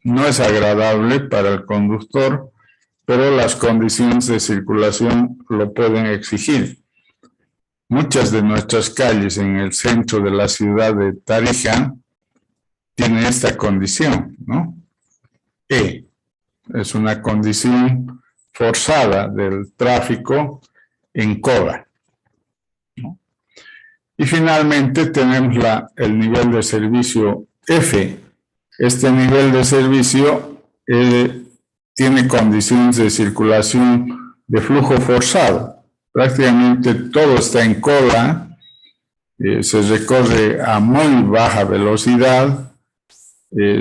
no es agradable para el conductor, pero las condiciones de circulación lo pueden exigir. Muchas de nuestras calles en el centro de la ciudad de Tarija tienen esta condición, ¿no? E es una condición forzada del tráfico en cola, ¿no? Y finalmente tenemos el nivel de servicio F. Este nivel de servicio tiene condiciones de circulación de flujo forzado. Prácticamente todo está en cola, se recorre a muy baja velocidad,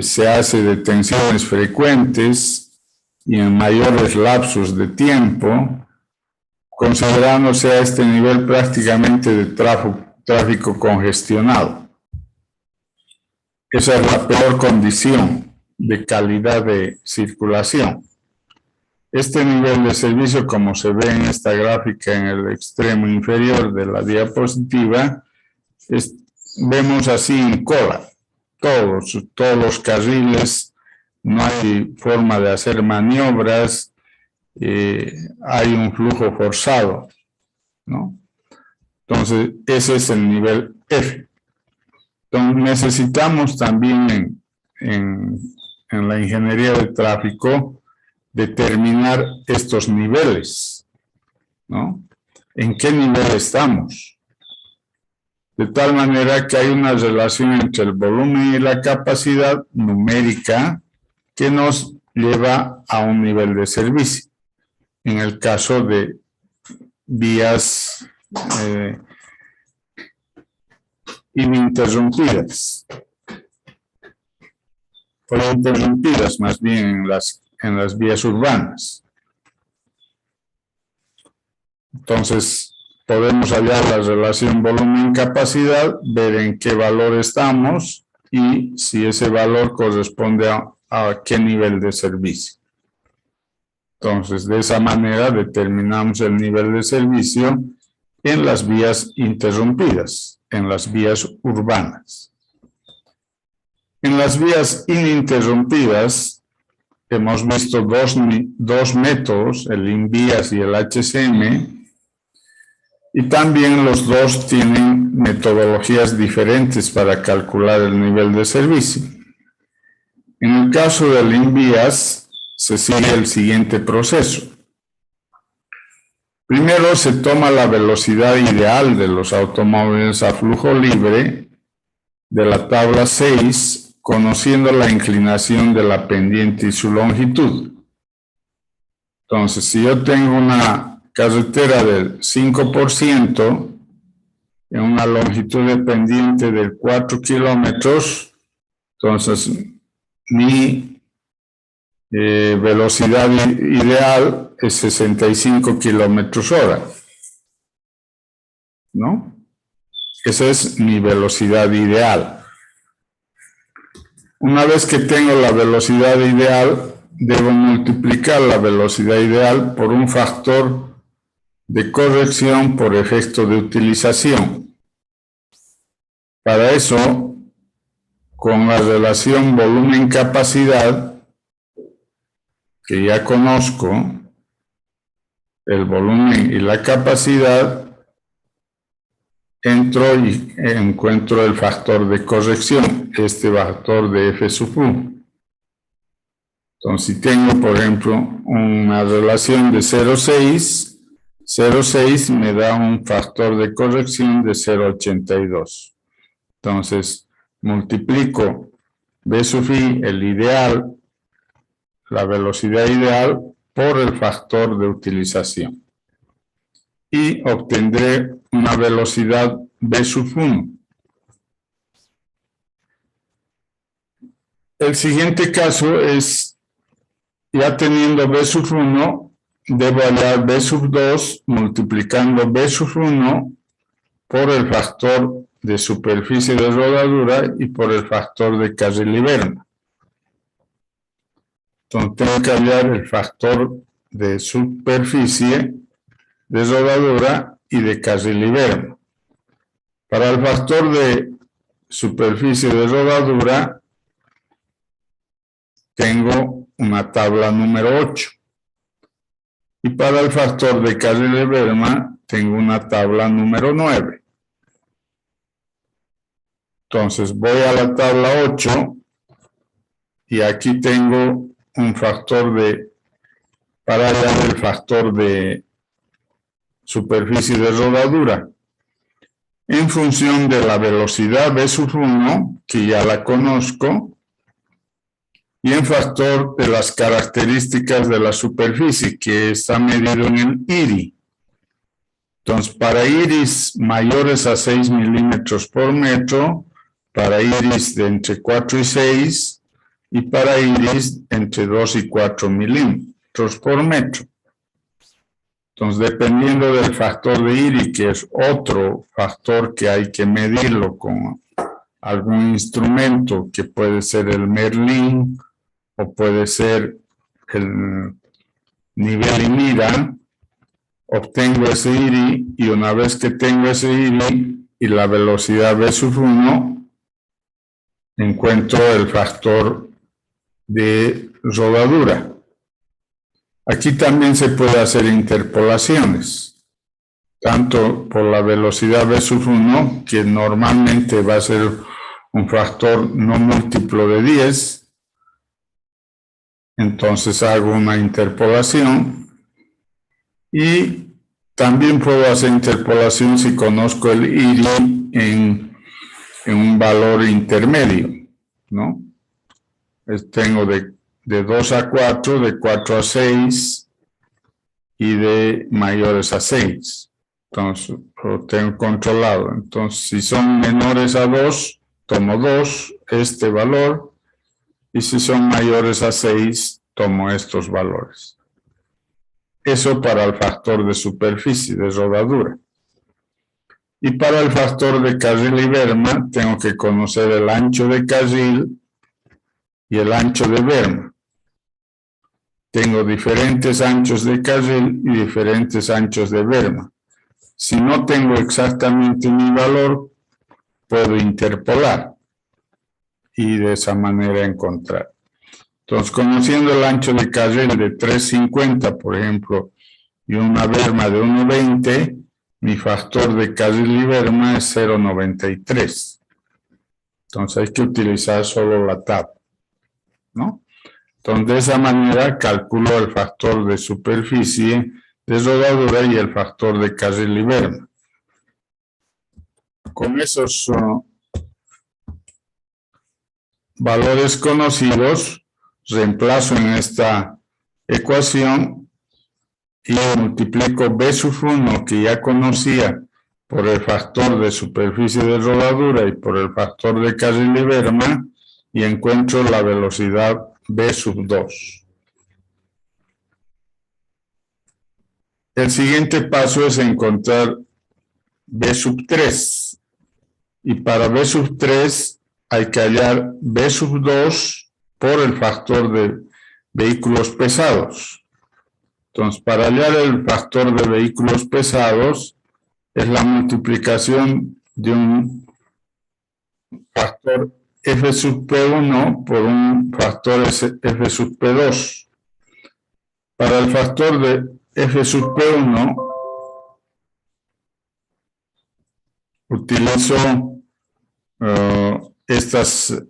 se hace detenciones frecuentes y en mayores lapsos de tiempo, considerándose a este nivel prácticamente de tráfico congestionado. Esa es la peor condición de calidad de circulación. Este nivel de servicio, como se ve en esta gráfica en el extremo inferior de la diapositiva, vemos así en cola, todos los carriles, no hay forma de hacer maniobras, hay un flujo forzado, ¿no? Entonces, ese es el nivel F. Entonces, necesitamos también en la ingeniería de tráfico determinar estos niveles, ¿no? ¿En qué nivel estamos? De tal manera que hay una relación entre el volumen y la capacidad numérica que nos lleva a un nivel de servicio. En el caso de vías ininterrumpidas, o interrumpidas más bien en las vías urbanas. Entonces, podemos hallar la relación volumen-capacidad, ver en qué valor estamos y si ese valor corresponde a qué nivel de servicio. Entonces, de esa manera determinamos el nivel de servicio en las vías interrumpidas, en las vías urbanas. En las vías ininterrumpidas, hemos visto dos métodos, el INVIAS y el HCM, y también los dos tienen metodologías diferentes para calcular el nivel de servicio. En el caso del INVIAS, se sigue el siguiente proceso. Primero se toma la velocidad ideal de los automóviles a flujo libre de la tabla 6, conociendo la inclinación de la pendiente y su longitud. Entonces, si yo tengo una carretera del 5% en una longitud de pendiente de 4 kilómetros, entonces mi velocidad ideal es 65 kilómetros hora, ¿no? Esa es mi velocidad ideal. Una vez que tengo la velocidad ideal, debo multiplicar la velocidad ideal por un factor de corrección por efecto de utilización. Para eso, con la relación volumen-capacidad, que ya conozco, el volumen y la capacidad, entro y encuentro el factor de corrección, este factor de F sub U. Entonces, si tengo, por ejemplo, una relación de 0,6, 0,6 me da un factor de corrección de 0,82. Entonces, multiplico B sub I, el ideal, la velocidad ideal, por el factor de utilización. Y obtendré una velocidad B sub 1. El siguiente caso es, ya teniendo B sub 1, debo hallar B sub 2 multiplicando B sub 1 por el factor de superficie de rodadura y por el factor de carril-liberma. Entonces tengo que hallar el factor de superficie de rodadura y de carril-liberma. Para el factor de superficie de rodadura tengo una tabla número 8. Y para el factor de carril-liberma tengo una tabla número 9. Entonces voy a la tabla 8 y aquí tengo un factor para hallar el factor de superficie de rodadura en función de la velocidad B sub 1, que ya la conozco, y en factor de las características de la superficie, que está medido en el IRI. Entonces, para iris mayores a 6 milímetros por metro, para iris de entre 4 y 6, y para iris entre 2 y 4 milímetros por metro. Entonces, dependiendo del factor de IRI, que es otro factor que hay que medirlo con algún instrumento, que puede ser el Merlin o puede ser el nivel y mira, obtengo ese IRI y una vez que tengo ese IRI y la velocidad B sub 1, encuentro el factor de rodadura. Aquí también se puede hacer interpolaciones, tanto por la velocidad B sub 1, que normalmente va a ser un factor no múltiplo de 10, entonces hago una interpolación, y también puedo hacer interpolación si conozco el IRI en un valor intermedio, ¿no? Tengo de 2 a 4, de 4 a 6 y de mayores a 6. Entonces, lo tengo controlado. Entonces, si son menores a 2, tomo 2, este valor, y si son mayores a 6, tomo estos valores. Eso para el factor de superficie, de rodadura. Y para el factor de carril-liberma, tengo que conocer el ancho de carril y el ancho de berma. Tengo diferentes anchos de carril y diferentes anchos de berma. Si no tengo exactamente mi valor, puedo interpolar y de esa manera encontrar. Entonces, conociendo el ancho de carril de 3,50, por ejemplo, y una berma de 1,20, mi factor de carril-liberma es 0,93. Entonces, hay que utilizar solo la tabla, ¿no? Entonces, de esa manera calculo el factor de superficie de rodadura y el factor de carril-liberma. Con esos valores conocidos, reemplazo en esta ecuación y multiplico B sub 1, que ya conocía, por el factor de superficie de rodadura y por el factor de carril-liberma, y encuentro la velocidad B sub 2. El siguiente paso es encontrar B sub 3. Y para B sub 3 hay que hallar B sub 2 por el factor de vehículos pesados. Entonces, para hallar el factor de vehículos pesados, es la multiplicación de un factor F sub P1 por un factor F sub P2. Para el factor de F sub P1, utilizo estas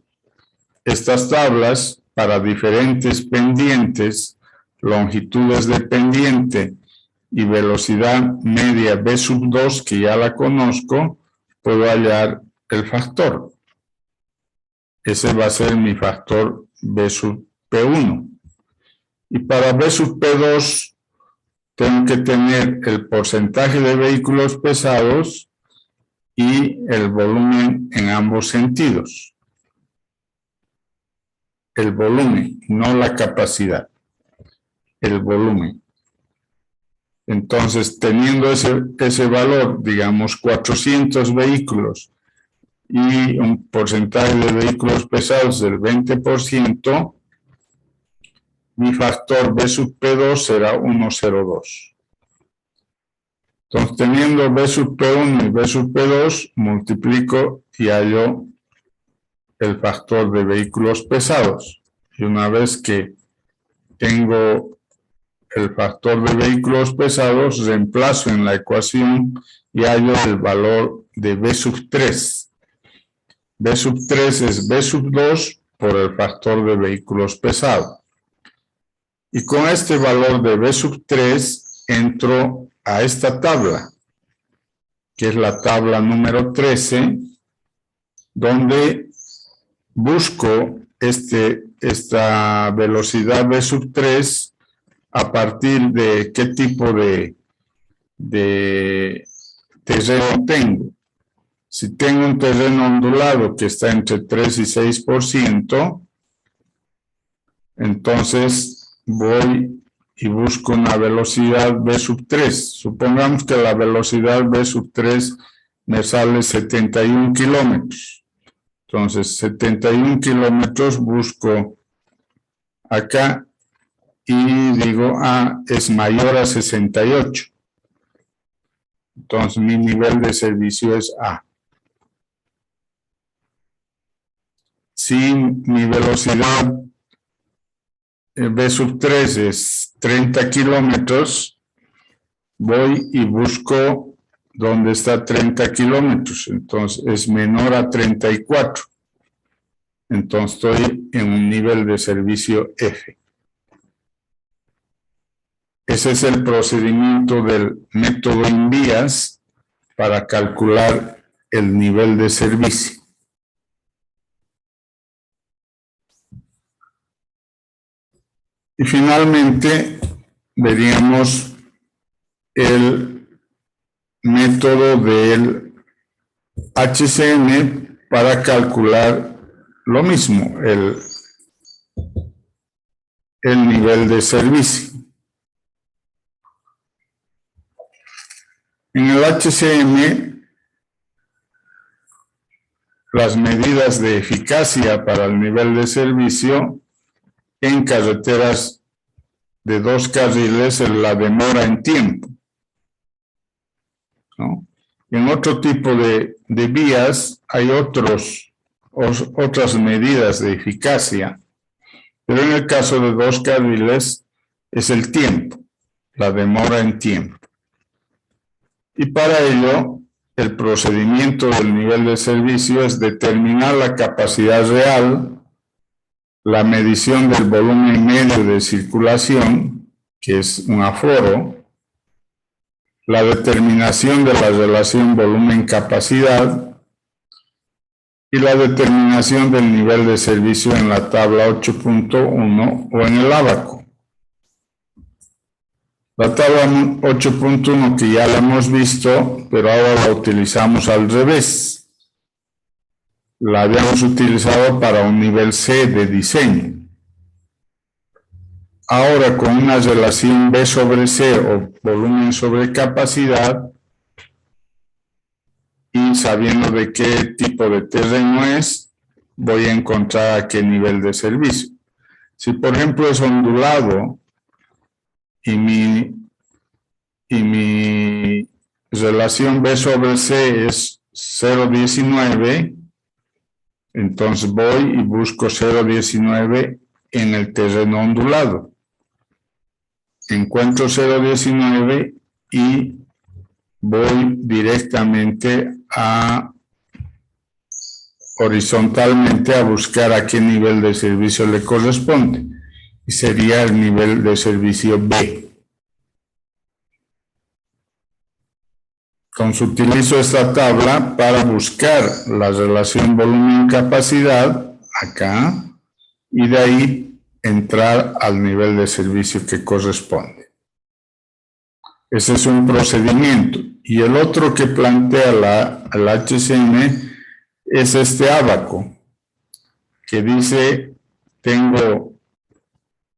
tablas para diferentes pendientes, longitudes de pendiente y velocidad media B sub 2, que ya la conozco, puedo hallar el factor. Ese va a ser mi factor B sub P1. Y para B sub P2 tengo que tener el porcentaje de vehículos pesados y el volumen en ambos sentidos. El volumen, no la capacidad. El volumen. Entonces, teniendo ese valor, digamos 400 vehículos y un porcentaje de vehículos pesados del 20%, mi factor B sub P2 será 1,02. Entonces, teniendo B sub P1 y B sub P2, multiplico y hallo el factor de vehículos pesados. Y una vez que tengo el factor de vehículos pesados, reemplazo en la ecuación y hallo el valor de B sub 3. B sub 3 es B sub 2 por el factor de vehículos pesados. Y con este valor de B sub 3 entro a esta tabla, que es la tabla número 13, donde busco esta velocidad B sub 3 a partir de qué tipo de terreno tengo. Si tengo un terreno ondulado que está entre 3 y 6%, entonces voy y busco una velocidad B sub 3. Supongamos que la velocidad B sub 3 me sale 71 kilómetros. Entonces, 71 kilómetros busco acá y digo, es mayor a 68. Entonces, mi nivel de servicio es A. Si mi velocidad B sub 3 es 30 kilómetros, voy y busco dónde está 30 kilómetros. Entonces, es menor a 34. Entonces, estoy en un nivel de servicio F. Ese es el procedimiento del método INVIAS para calcular el nivel de servicio. Y finalmente veríamos el método del HCM para calcular lo mismo, el nivel de servicio. En el HCM, las medidas de eficacia para el nivel de servicio en carreteras de 2 carriles es la demora en tiempo, ¿no? En otro tipo de vías hay otras medidas de eficacia, pero en el caso de 2 carriles es el tiempo, la demora en tiempo. Y para ello, el procedimiento del nivel de servicio es determinar la capacidad real, la medición del volumen medio de circulación, que es un aforo, la determinación de la relación volumen-capacidad y la determinación del nivel de servicio en la tabla 8.1 o en el ábaco. La tabla 8.1 que ya la hemos visto, pero ahora la utilizamos al revés. La habíamos utilizado para un nivel C de diseño. Ahora con una relación B sobre C o volumen sobre capacidad y sabiendo de qué tipo de terreno es, voy a encontrar a qué nivel de servicio. Si por ejemplo es ondulado, y mi relación B sobre C es 0,19, entonces voy y busco 0,19 en el terreno ondulado. Encuentro 0,19 y voy directamente horizontalmente a buscar a qué nivel de servicio le corresponde. Y sería el nivel de servicio B. Entonces utilizo esta tabla para buscar la relación volumen-capacidad acá y de ahí entrar al nivel de servicio que corresponde. Ese es un procedimiento. Y el otro que plantea el HCM es este ábaco, que dice, tengo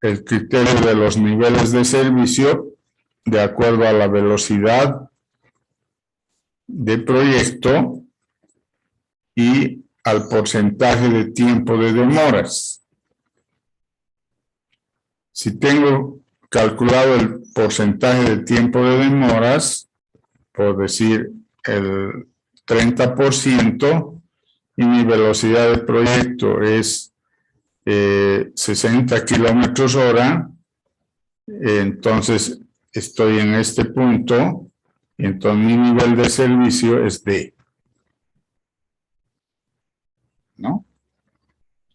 el criterio de los niveles de servicio de acuerdo a la velocidad de proyecto y al porcentaje de tiempo de demoras. Si tengo calculado el porcentaje de tiempo de demoras, por decir el 30%, y mi velocidad de proyecto es 60 kilómetros hora, entonces estoy en este punto, y entonces mi nivel de servicio es D. ¿No?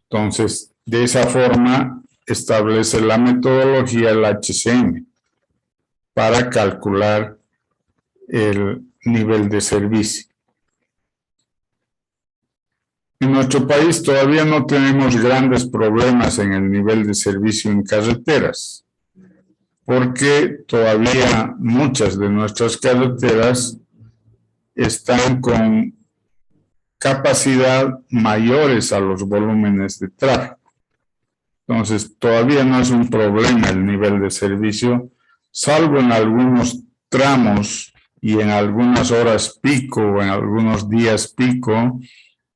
Entonces, de esa forma establece la metodología el HCM para calcular el nivel de servicio. En nuestro país todavía no tenemos grandes problemas en el nivel de servicio en carreteras, porque todavía muchas de nuestras carreteras están con capacidad mayores a los volúmenes de tráfico. Entonces, todavía no es un problema el nivel de servicio, salvo en algunos tramos y en algunas horas pico o en algunos días pico,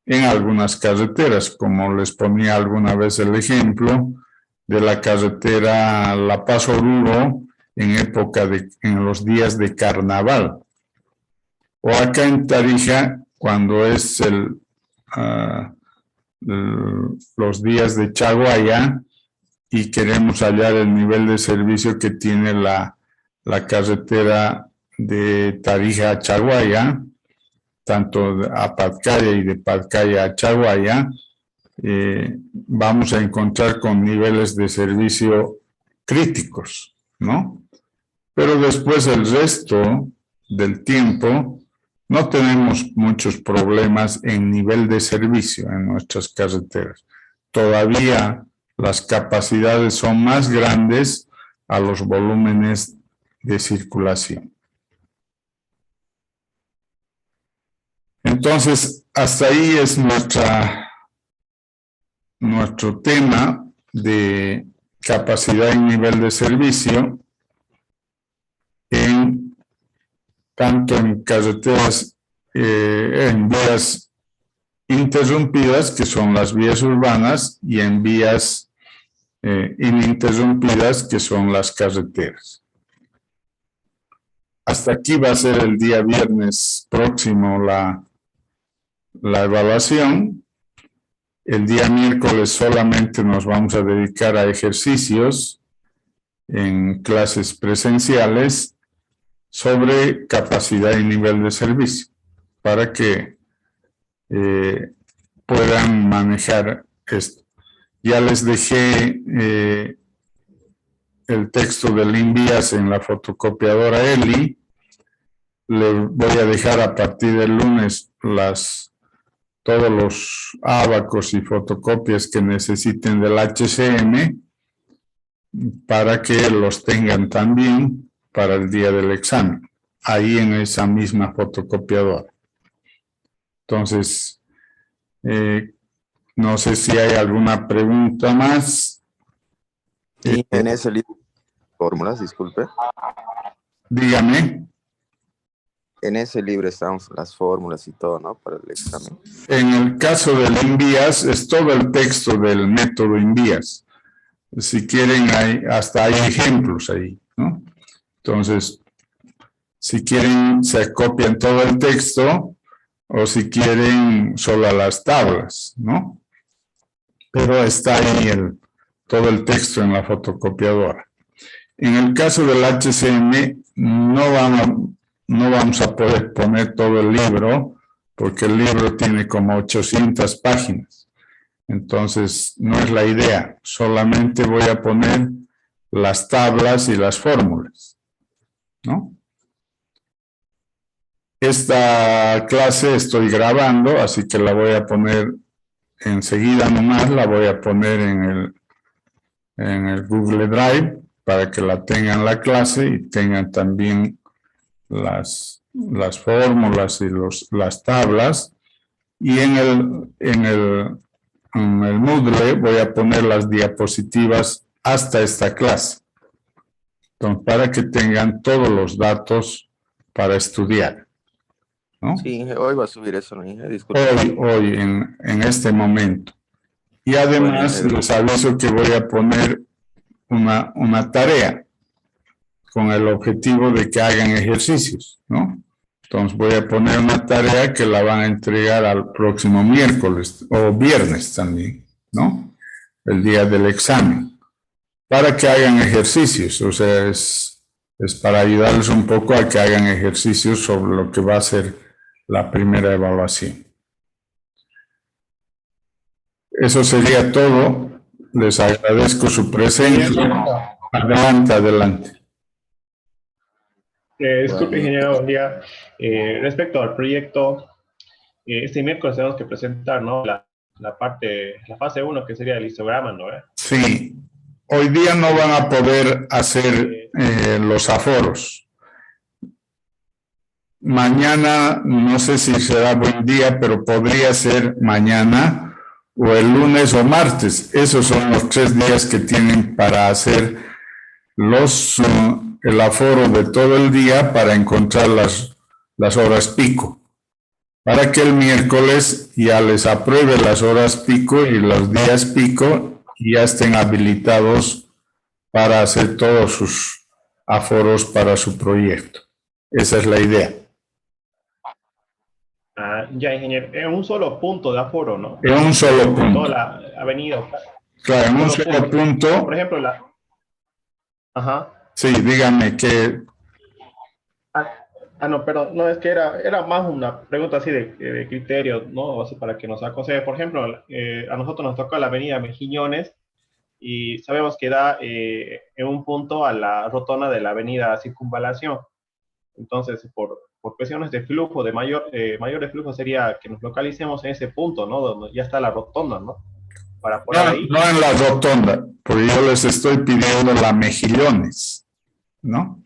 en algunas carreteras, como les ponía alguna vez el ejemplo de la carretera La Paz-Oruro en los días de carnaval. O acá en Tarija, cuando es los días de Chaguaya y queremos hallar el nivel de servicio que tiene la carretera de Tarija a Chaguaya, tanto a Patcaya y de Patcaya a Chaguaya, vamos a encontrar con niveles de servicio críticos, ¿no? Pero después el resto del tiempo no tenemos muchos problemas en nivel de servicio en nuestras carreteras. Todavía las capacidades son más grandes a los volúmenes de circulación. Entonces, hasta ahí es nuestro tema de capacidad y nivel de servicio tanto en carreteras, en vías interrumpidas, que son las vías urbanas, y en vías ininterrumpidas, que son las carreteras. Hasta aquí va a ser el día viernes próximo la evaluación. El día miércoles solamente nos vamos a dedicar a ejercicios en clases presenciales sobre capacidad y nivel de servicio, para que puedan manejar esto. Ya les dejé el texto del INVIAS en la fotocopiadora Eli. Le voy a dejar a partir del lunes todos los ábacos y fotocopias que necesiten del HCM para que los tengan también para el día del examen, ahí en esa misma fotocopiadora. Entonces, no sé si hay alguna pregunta más.
Y en ese libro, fórmulas, disculpe.
Dígame.
En ese libro están las fórmulas y todo, ¿no? Para el examen.
En el caso del INVIAS, es todo el texto del método INVIAS. Si quieren, hasta hay ejemplos ahí, ¿no? Entonces, si quieren, se copian todo el texto o si quieren solo las tablas, ¿no? Pero está ahí todo el texto en la fotocopiadora. En el caso del HCM, no vamos a poder poner todo el libro, porque el libro tiene como 800 páginas. Entonces, no es la idea. Solamente voy a poner las tablas y las fórmulas, ¿no? Esta clase estoy grabando, así que la voy a poner enseguida nomás, la voy a poner en el Google Drive para que la tengan la clase y tengan también las fórmulas y las tablas. Y en el Moodle voy a poner las diapositivas hasta esta clase. Entonces, para que tengan todos los datos para estudiar, ¿no?
Sí, Inge, hoy va a subir eso, ¿no, Inge? Disculpe.
Hoy en este momento. Y además
Bueno,
les aviso que voy a poner una tarea con el objetivo de que hagan ejercicios, ¿no? Entonces voy a poner una tarea que la van a entregar al próximo miércoles o viernes también, ¿no? El día del examen, para que hagan ejercicios, o sea, es para ayudarles un poco a que hagan ejercicios sobre lo que va a ser la primera evaluación. Eso sería todo. Les agradezco su presencia. Adelante.
Disculpe,
bueno,
ingeniero, buen día. Respecto al proyecto, este miércoles tenemos que presentar, ¿no? La fase 1, que sería el histograma, ¿no?
Sí, hoy día no van a poder hacer los aforos. Mañana, no sé si será buen día, pero podría ser mañana o el lunes o martes. Esos son los 3 días que tienen para hacer el aforo de todo el día para encontrar las horas pico. Para que el miércoles ya les apruebe las horas pico y los días pico y ya estén habilitados para hacer todos sus aforos para su proyecto. Esa es la idea.
Ya, ingeniero, en un solo punto de aforo, ¿no?
En un solo punto.
Toda la avenida.
Claro, en un solo punto.
Por ejemplo, Ajá.
Sí, dígame que...
No, perdón, no, es que era más una pregunta así de criterio, ¿no? Así para que nos aconseje. Por ejemplo, a nosotros nos toca la avenida Mejillones y sabemos que da en un punto a la rotonda de la avenida Circunvalación. Entonces, por cuestiones de flujo, de mayor de flujo, sería que nos localicemos en ese punto, ¿no? Donde ya está la rotonda, ¿no? Para poder ahí.
No en la rotonda, porque yo les estoy pidiendo la Mejillones, ¿no?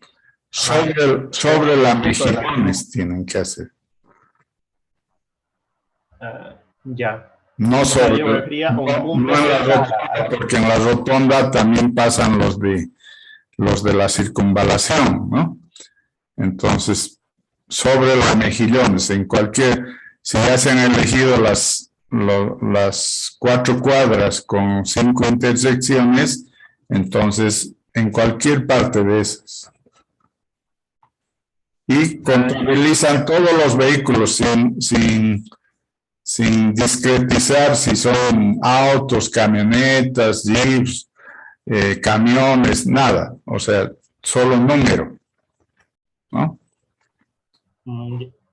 Sobre la Mejillones tienen que hacer.
Ya.
No sobre...
Yo me refería a un punto
no en la rotonda, porque en la rotonda también pasan los de la circunvalación, ¿no? Entonces, sobre las Mejillones, si ya se han elegido las 4 cuadras con 5 intersecciones, entonces en cualquier parte de esas. Y contabilizan todos los vehículos sin discretizar si son autos, camionetas, jeeps, camiones, nada. O sea, solo número, ¿no?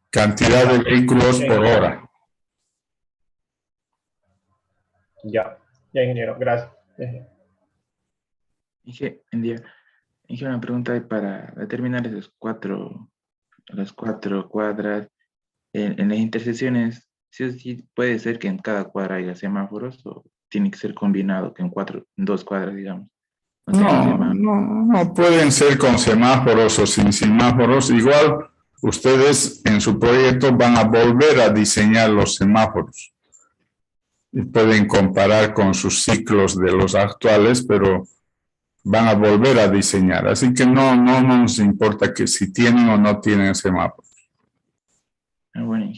Cantidad de vehículos por hora.
Ya, ingeniero, gracias.
Inge, una pregunta para determinar las cuatro cuadras en las intersecciones. Sí puede ser que en cada cuadra haya semáforos o tiene que ser combinado que en 2 cuadras, digamos.
No pueden ser con semáforos o sin semáforos. Igual ustedes en su proyecto van a volver a diseñar los semáforos y pueden comparar con sus ciclos de los actuales, pero van a volver a diseñar. Así que no nos importa que si tienen o no tienen semáforos.
Bueno,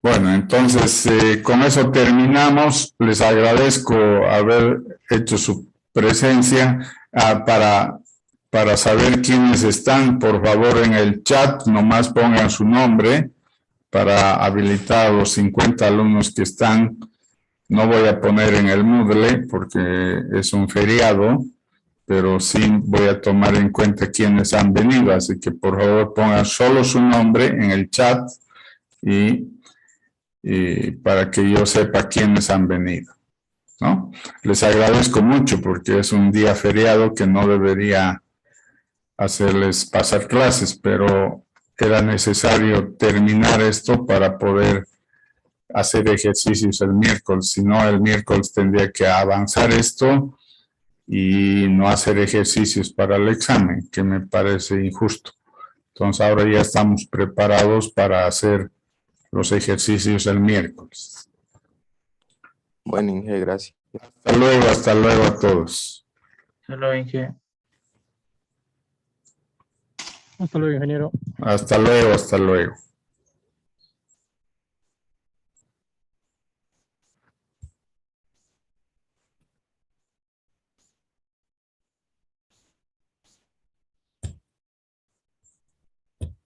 Bueno, entonces con eso terminamos. Les agradezco haber hecho su presencia. Para saber quiénes están, por favor, en el chat, nomás pongan su nombre para habilitar a los 50 alumnos que están. No voy a poner en el Moodle porque es un feriado, pero sí voy a tomar en cuenta quiénes han venido. Así que, por favor, pongan solo su nombre en el chat y para que yo sepa quiénes han venido, ¿no? Les agradezco mucho porque es un día feriado que no debería hacerles pasar clases, pero era necesario terminar esto para poder hacer ejercicios el miércoles. Si no, el miércoles tendría que avanzar esto y no hacer ejercicios para el examen, que me parece injusto. Entonces ahora ya estamos preparados para hacer los ejercicios el miércoles.
Bueno, Inge, gracias.
Hasta luego a todos.
Solo Inge.
Hasta luego, ingeniero.
Hasta luego.